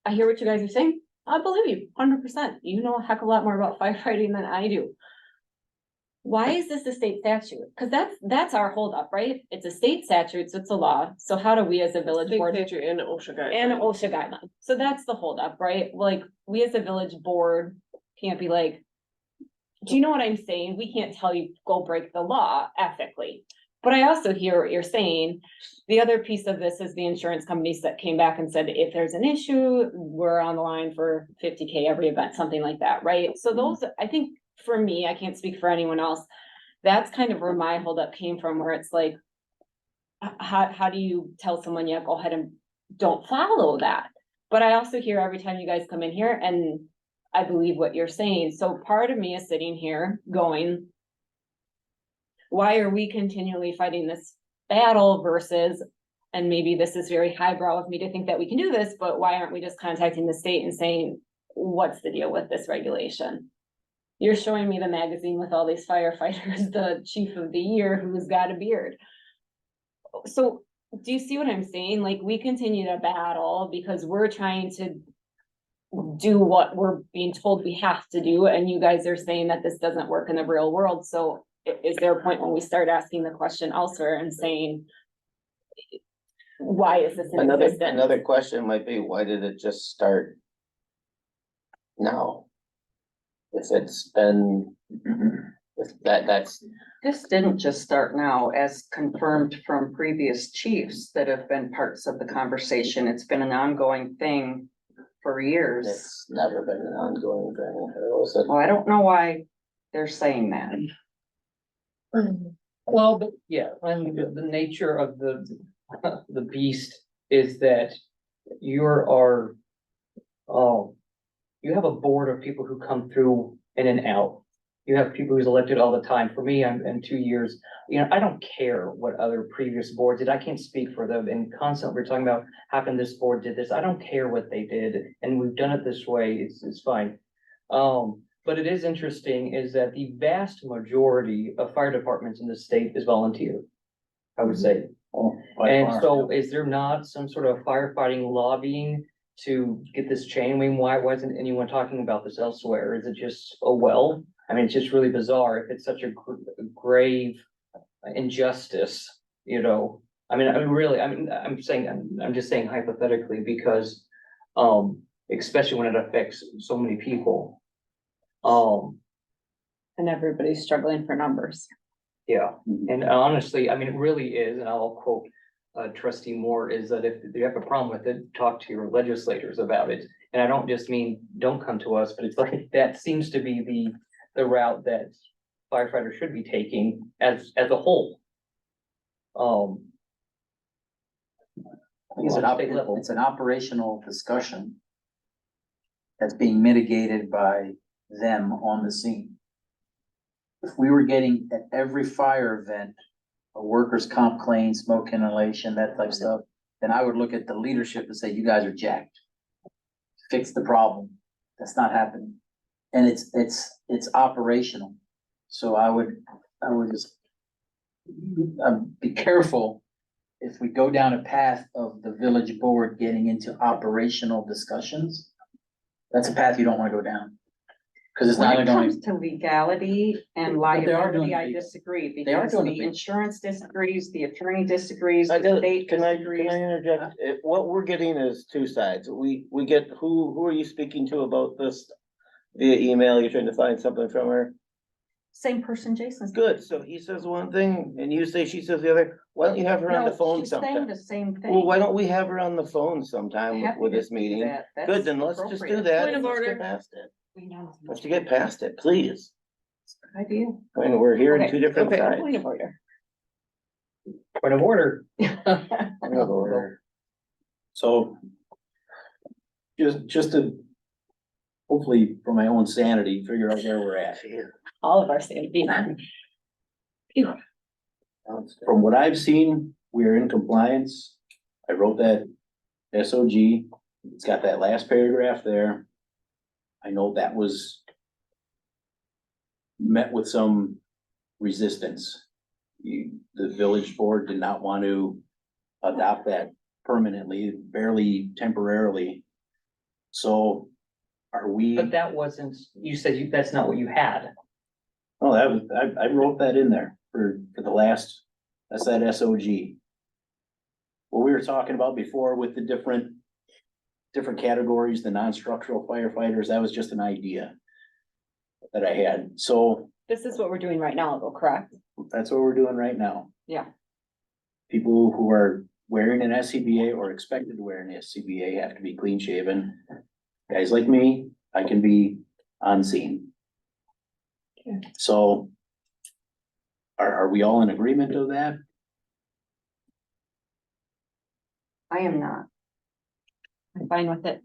I hear what you guys are saying. I believe you 100%. You know a heck of a lot more about firefighting than I do. Why is this a state statute? Because that's our holdup, right? It's a state statute, so it's a law. So how do we as a village Big board picture and OSHA guide. and OSHA guideline? So that's the holdup, right? Like, we as a village board can't be like, do you know what I'm saying? We can't tell you, go break the law ethically. But I also hear what you're saying. The other piece of this is the insurance companies that came back and said, if there's an issue, we're on the line for 50K every event, something like that, right? So those, I think, for me, I can't speak for anyone else. That's kind of where my holdup came from, where it's like, how do you tell someone, yeah, go ahead and don't follow that? But I also hear every time you guys come in here, and I believe what you're saying. So part of me is sitting here going, why are we continually fighting this battle versus, and maybe this is very highbrow of me to think that we can do this, but why aren't we just contacting the state and saying, what's the deal with this regulation? You're showing me the magazine with all these firefighters, the chief of the year who's got a beard. So do you see what I'm saying? Like, we continue to battle because we're trying to do what we're being told we have to do, and you guys are saying that this doesn't work in the real world. So is there a point when we start asking the question elsewhere and saying, why is this in existence? Another question might be, why did it just start now? If it's been, if that's, This didn't just start now, as confirmed from previous chiefs that have been parts of the conversation. It's been an ongoing thing for years. it's never been an ongoing thing. It was a- Well, I don't know why they're saying that. Well, but yeah, and the nature of the beast is that you're our, you have a board of people who come through in and out. You have people who's elected all the time. For me, I'm in 2 years, you know, I don't care what other previous boards did. I can't speak for them. And constantly we're talking about how come this board did this. I don't care what they did. And we've done it this way. It's fine. But it is interesting is that the vast majority of fire departments in the state is volunteer, I would say. By And far. so is there not some sort of firefighting lobbying to get this change? I mean, why wasn't anyone talking about this elsewhere? Is it just, oh, well, I mean, it's just really bizarre if it's such a grave injustice, you know? I mean, I'm just saying hypothetically because, especially when it affects so many people. And everybody's struggling for numbers. Yeah, and honestly, I mean, it really is, and I'll quote trustee Moore, is that if you have a problem with it, talk to your legislators about it. And I don't just mean, don't come to us, but it's like, that seems to be the route that firefighters should be taking as a whole. It's an operational discussion that's being mitigated by them on the scene. If we were getting at every fire event, a workers' comp claim, smoke inhalation, that type of stuff, then I would look at the leadership and say, you guys are jacked. Fix the problem. That's not happening. And it's operational. So I would just be careful if we go down a path of the village board getting into operational discussions. That's a path you don't want to go down. Cause it's not When it going, comes to legality and But they are doing liability, I the- disagree, they are because doing the the- insurance disagrees, the attorney disagrees, I the don't- state can I disagrees. interject? What we're getting is 2 sides. We get, who are you speaking to about this? via email, you're trying to find something from her? Same person Jason's. Good, so he says one thing and you say, she says the other, why don't you have her on the No, phone she's saying sometime? the same thing. Well, why don't we have her on the phone sometime Happy with to this do meeting? that. That's Good, then let's just do appropriate. that. Point of and let's get order. past it. Let's get past it, please. Idea. I mean, we're hearing Okay, two different okay. sides. Point of order. Point of order. Point of order. So just to hopefully for my own sanity, figure out where we're at. All of our sanity. Phew. From what I've seen, we're in compliance. I wrote that SOG. It's got that last paragraph there. I know that was met with some resistance. The village board did not want to adopt that permanently, barely temporarily. So are we? But that wasn't, you said that's not what you had. Oh, that was, I wrote that in there for the last, that's that SOG. What we were talking about before with the different categories, the non-structural firefighters, that was just an idea that I had. So This is what we're doing right now, though, correct? that's what we're doing right now. Yeah. People who are wearing an SCBA or expected to wear an SCBA have to be clean shaven. Guys like me, I can be unseen. So are we all in agreement of that? I am not. I'm fine with it.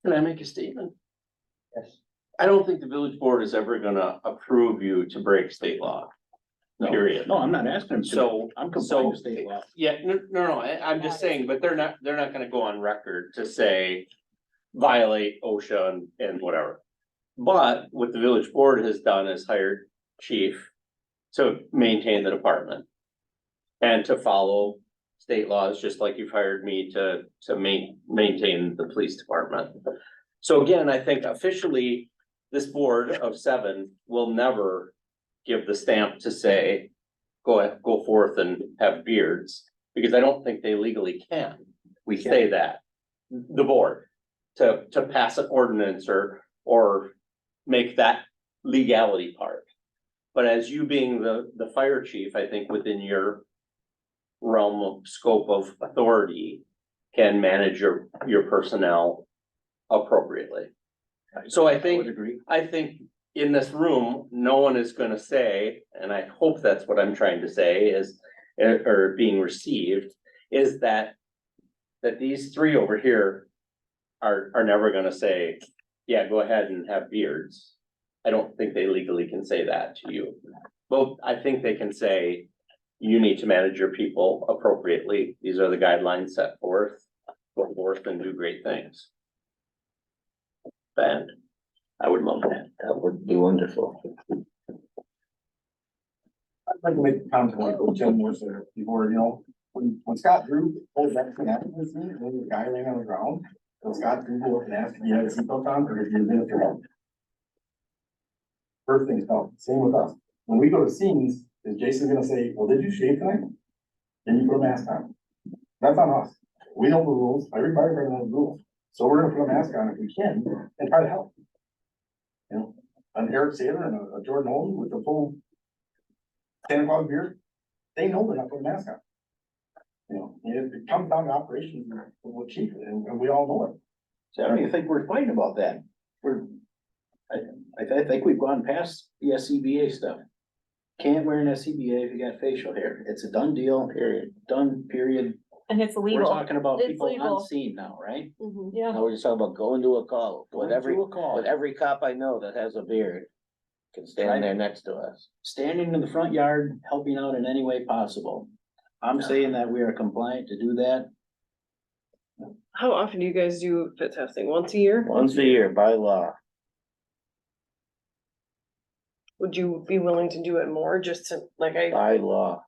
Can I make a statement? Yes. I don't think the village board is ever gonna approve you to break state law. No. Period. No, I'm not asking them to. So, I'm complying with state law. yeah, no, I'm just saying, but they're not gonna go on record to say violate OSHA and whatever. But what the village board has done is hired chief to maintain the department and to follow state laws, just like you've hired me to maintain the police department. So again, I think officially, this board of 7 will never give the stamp to say, go forth and have beards, because I don't think they legally can. We say that, the board, to pass an ordinance or make that legality part. But as you being the fire chief, I think within your realm of scope of authority, can manage your personnel appropriately. So I think, would agree. in this room, no one is gonna say, and I hope that's what I'm trying to say is, or being received, is that these 3 over here are never gonna say, yeah, go ahead and have beards. I don't think they legally can say that to you. Well, I think they can say, you need to manage your people appropriately. These are the guidelines set forth. Go forth and do great things. And I would love that. That would be wonderful. I'd like to make a comment like what Jim was there before, when Scott Drew pulled back from that, was me, when the guy laying on the ground, so Scott Drew go up and ask if he had a seatbelt on or if he was in it for help. First thing is help, same with us. When we go to scenes, is Jason gonna say, well, did you shave tonight? Then you put a mask on. That's on us. We know the rules, everybody knows the rules. So we're gonna put a mask on if we can and try to help. An Eric Saylor and a Jordan Olin with the full Santa Claus beard, they know they're not putting a mask on. It comes down to operations with chief, and we all know it. So I don't even think we're fighting about that. I think we've gone past the SCBA stuff. Can't wear an SCBA if you got facial hair. It's a done deal, period. Done, period. And it's We're illegal. talking about It's people legal. unseen now, right? Mhm. Yeah. Now we're just talking about going to a call with every, Do a call. with every cop I know that has a beard. Can stand there next to us. Standing in the front yard, helping out in any way possible. I'm saying that we are compliant to do that. How often do you guys do fit testing? Once a year? Once a year by law. Would you be willing to do it more, just to, By law.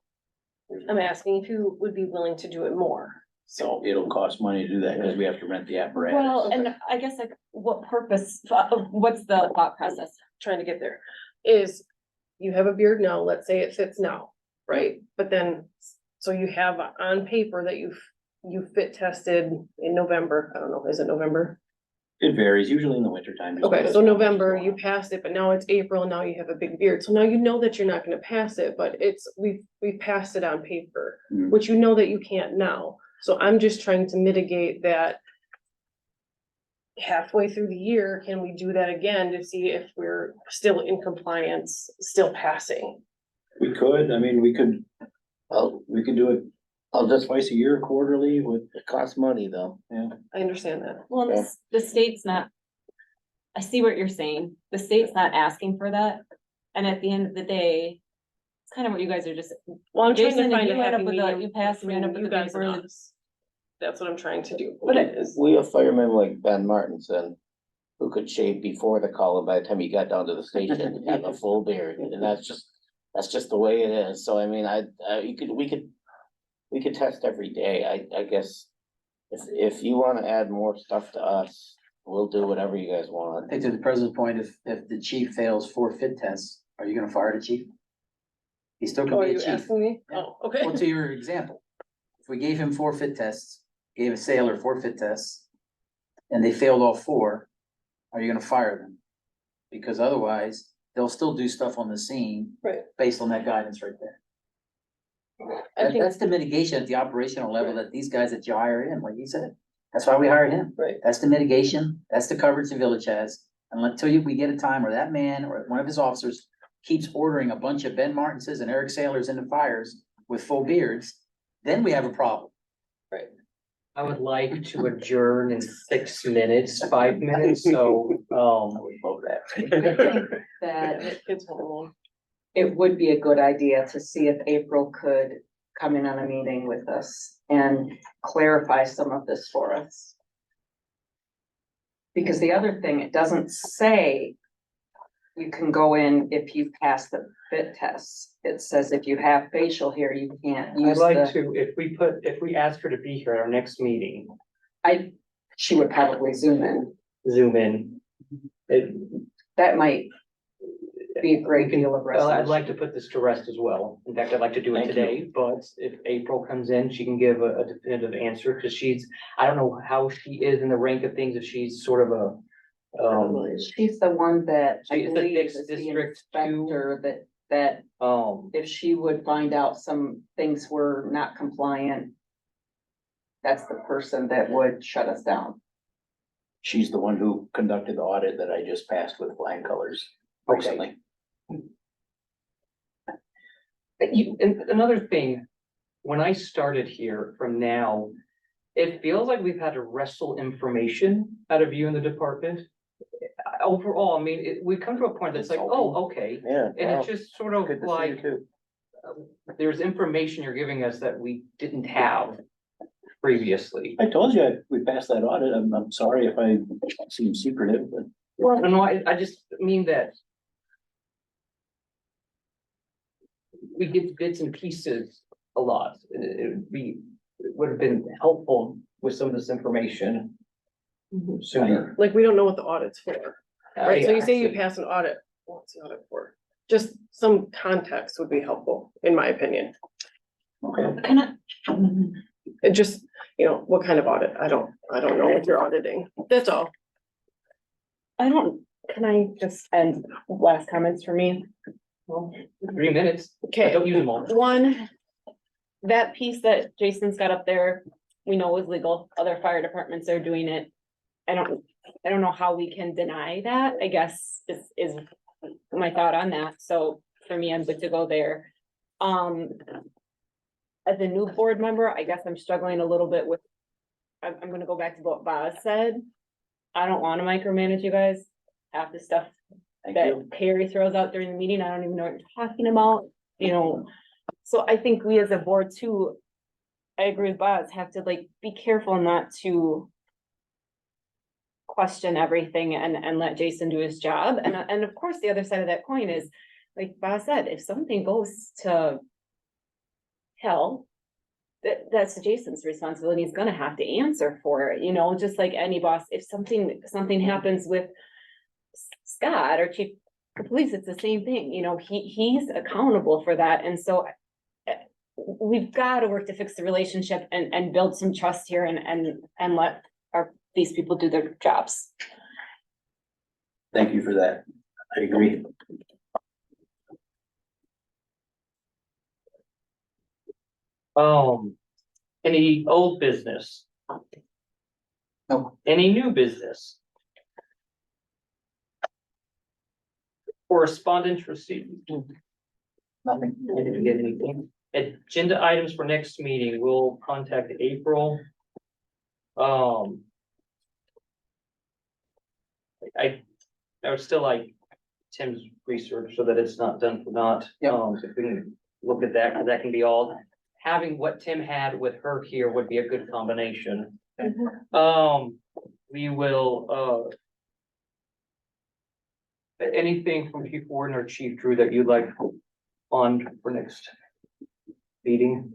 I'm asking if you would be willing to do it more, So it'll cost money to do that because we have to rent the apparatus. Well, and I guess what purpose, what's the thought process? trying to get there, is you have a beard now, let's say it fits now, right? But then, so you have on paper that you fit tested in November, I don't know, is it November? It varies, usually in the winter time. Okay, so November, you passed it, but now it's April, now you have a big beard, so now you know that you're not gonna pass it, but we've passed it on paper. Mhm. Which you know that you can't now, so I'm just trying to mitigate that. Halfway through the year, can we do that again to see if we're still in compliance, still passing? We could, I mean, we could do it I'll just, twice a year, quarterly with, it costs money though. I understand that. Well, the state's not. I see what you're saying. The state's not asking for that. And at the end of the day, it's kind of what you guys are just, Well, I'm trying Jason, to if find you a end happy up with medium. you pass and you end up between with you a guys big and bird. us. That's what I'm trying to do. But we have firemen like Ben Martinson, who could shave before the call, and by the time he got down to the station, have a full beard, and that's just the way it is, so I mean, we could test every day, I guess. If you wanna add more stuff to us, we'll do whatever you guys I want. think to the present point, if the chief fails 4 fit tests, are you gonna fire the chief? He's still Oh, gonna are be a you chief. asking me? Yeah. Oh, okay. Well, to your example, if we gave him 4 fit tests, gave a sailor 4 fit tests, and they failed all 4, are you gonna fire them? Because otherwise, they'll still do stuff on the scene. Right. Based on that guidance right there. I think, That's the mitigation at the operational level that these guys that you hire in, like you said. That's why we hired him. right, That's the mitigation, that's the coverage the village has. And until we get a time where that man or one of his officers keeps ordering a bunch of Ben Martinses and Eric Sailors into fires with full beards, then we have a problem. I would like to adjourn in 6 minutes, 5 minutes, so, would vote that. I think that kids home alone. it would be a good idea to see if April could come in on a meeting with us and clarify some of this for us. Because the other thing, it doesn't say you can go in if you pass the fit tests. It says if you have facial hair, you can't I'd use like the, to, if we ask her to be here at our next meeting, she would probably zoom in. zoom in. It, That might be a great deal of well, I'd resolution. like to put this to rest as well. In fact, I'd like to do it Thank you. today, but if April comes in, she can give a definitive answer, because I don't know how she is in the rank of things, if she's sort of a, She's the one that I She is the believe fixed is the district two. inspector that if she would find out some things were not compliant, that's the person that would shut us down. she's the one who conducted the audit that I just passed with flying colors recently. and another thing, when I started here from now, it feels like we've had to wrestle information out of you in the department. Overall, I mean, we come to a point that's like, oh, okay, Yeah. and wow. it's just sort of Good to see you like, too. there's information you're giving us that we didn't have previously. I told you, we passed that audit, I'm sorry if I seem secretive, but. Well, no, I just mean that we get bits and pieces a lot. It would have been helpful with some of this information sooner. Like, we don't know what the audit's for, right? So you say you Actually, pass an audit, what's the audit for? Just some context would be helpful, in my opinion. Okay. Can I? It just, what kind of audit? I don't know what you're auditing. That's all. Can I just end last comments for me? 3 minutes. but Okay, Don't use them all. One, that piece that Jason's got up there, we know is legal. Other fire departments are doing it. I don't know how we can deny that, I guess is my thought on that. So for me, I'm good to go there. As a new board member, I guess I'm struggling a little bit with, I'm gonna go back to what Boz said. I don't wanna micromanage you guys. Half the stuff Thank you. that Carrie throws out during the meeting, I don't even know what you're talking about, So I think we as a board too, I agree with Boz, have to be careful not to question everything and let Jason do his job. And of course, the other side of that coin is, like Boz said, if something goes to hell, that's Jason's responsibility. He's gonna have to answer for it, just like any boss. If something happens with Scott or chief of police, it's the same thing, he's accountable for that. And so we've got to work to fix the relationship and build some trust here and let our these people do their jobs. Thank you for that. I agree. Any old business? No. Any new business? Correspondence received? Nothing. I didn't get anything. Agenda items for next meeting, we'll contact April. I would still like Tim's research so that it's not done for naught. Yep. If we can look at that, because that can be all, having what Tim had with her here would be a good combination. We will, anything from Chief Warden or Chief Drew that you'd like on for next meeting?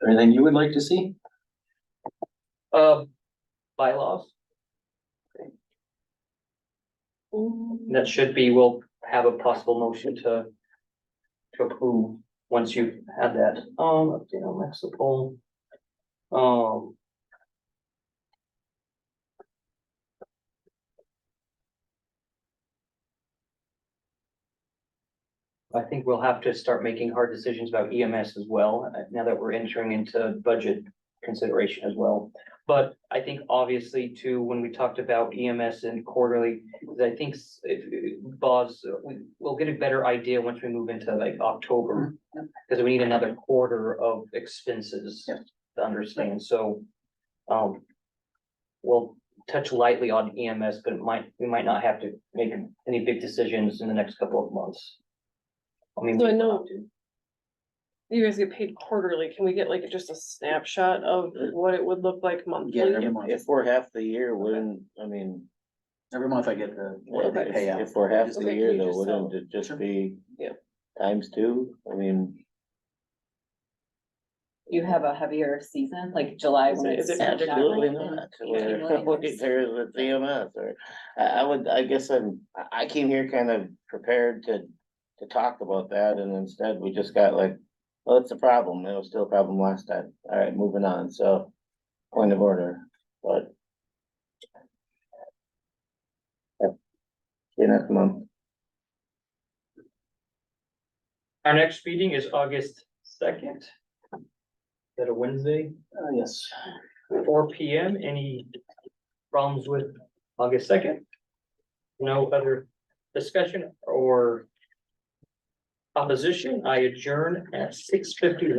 Anything you would like to see? Bylaws. That should be, we'll have a possible motion to approve once you've had that. Update on Mexico. I think we'll have to start making hard decisions about EMS as well, now that we're entering into budget consideration as well. But I think obviously too, when we talked about EMS and quarterly, I think we'll get a better idea once we move into like October. Because we need another quarter of expenses to understand, so, we'll touch lightly on EMS, but we might not have to make any big decisions in the next couple of months. I mean, So I know you guys get paid quarterly. Can we get like just a snapshot of what it would look like monthly? Yeah, every month. If we're half the year, wouldn't, I mean, Every month I get the, what they pay out. if we're half the Okay, year can you though, just wouldn't tell? it just be? Yeah. Times two, I mean. You have a heavier season, like July when Is it's. it Absolutely not not. raining, What there's with EMS or, I guess I came here kind of prepared to talk about that and instead we just got like, well, it's a problem. It was still a problem last time. All right, moving on. So point of order, but. Yeah, next month. our next meeting is August 2nd. Is that a Wednesday? Yes. 4 PM. Any problems with August 2nd? No other discussion or opposition? I adjourn at 6:51.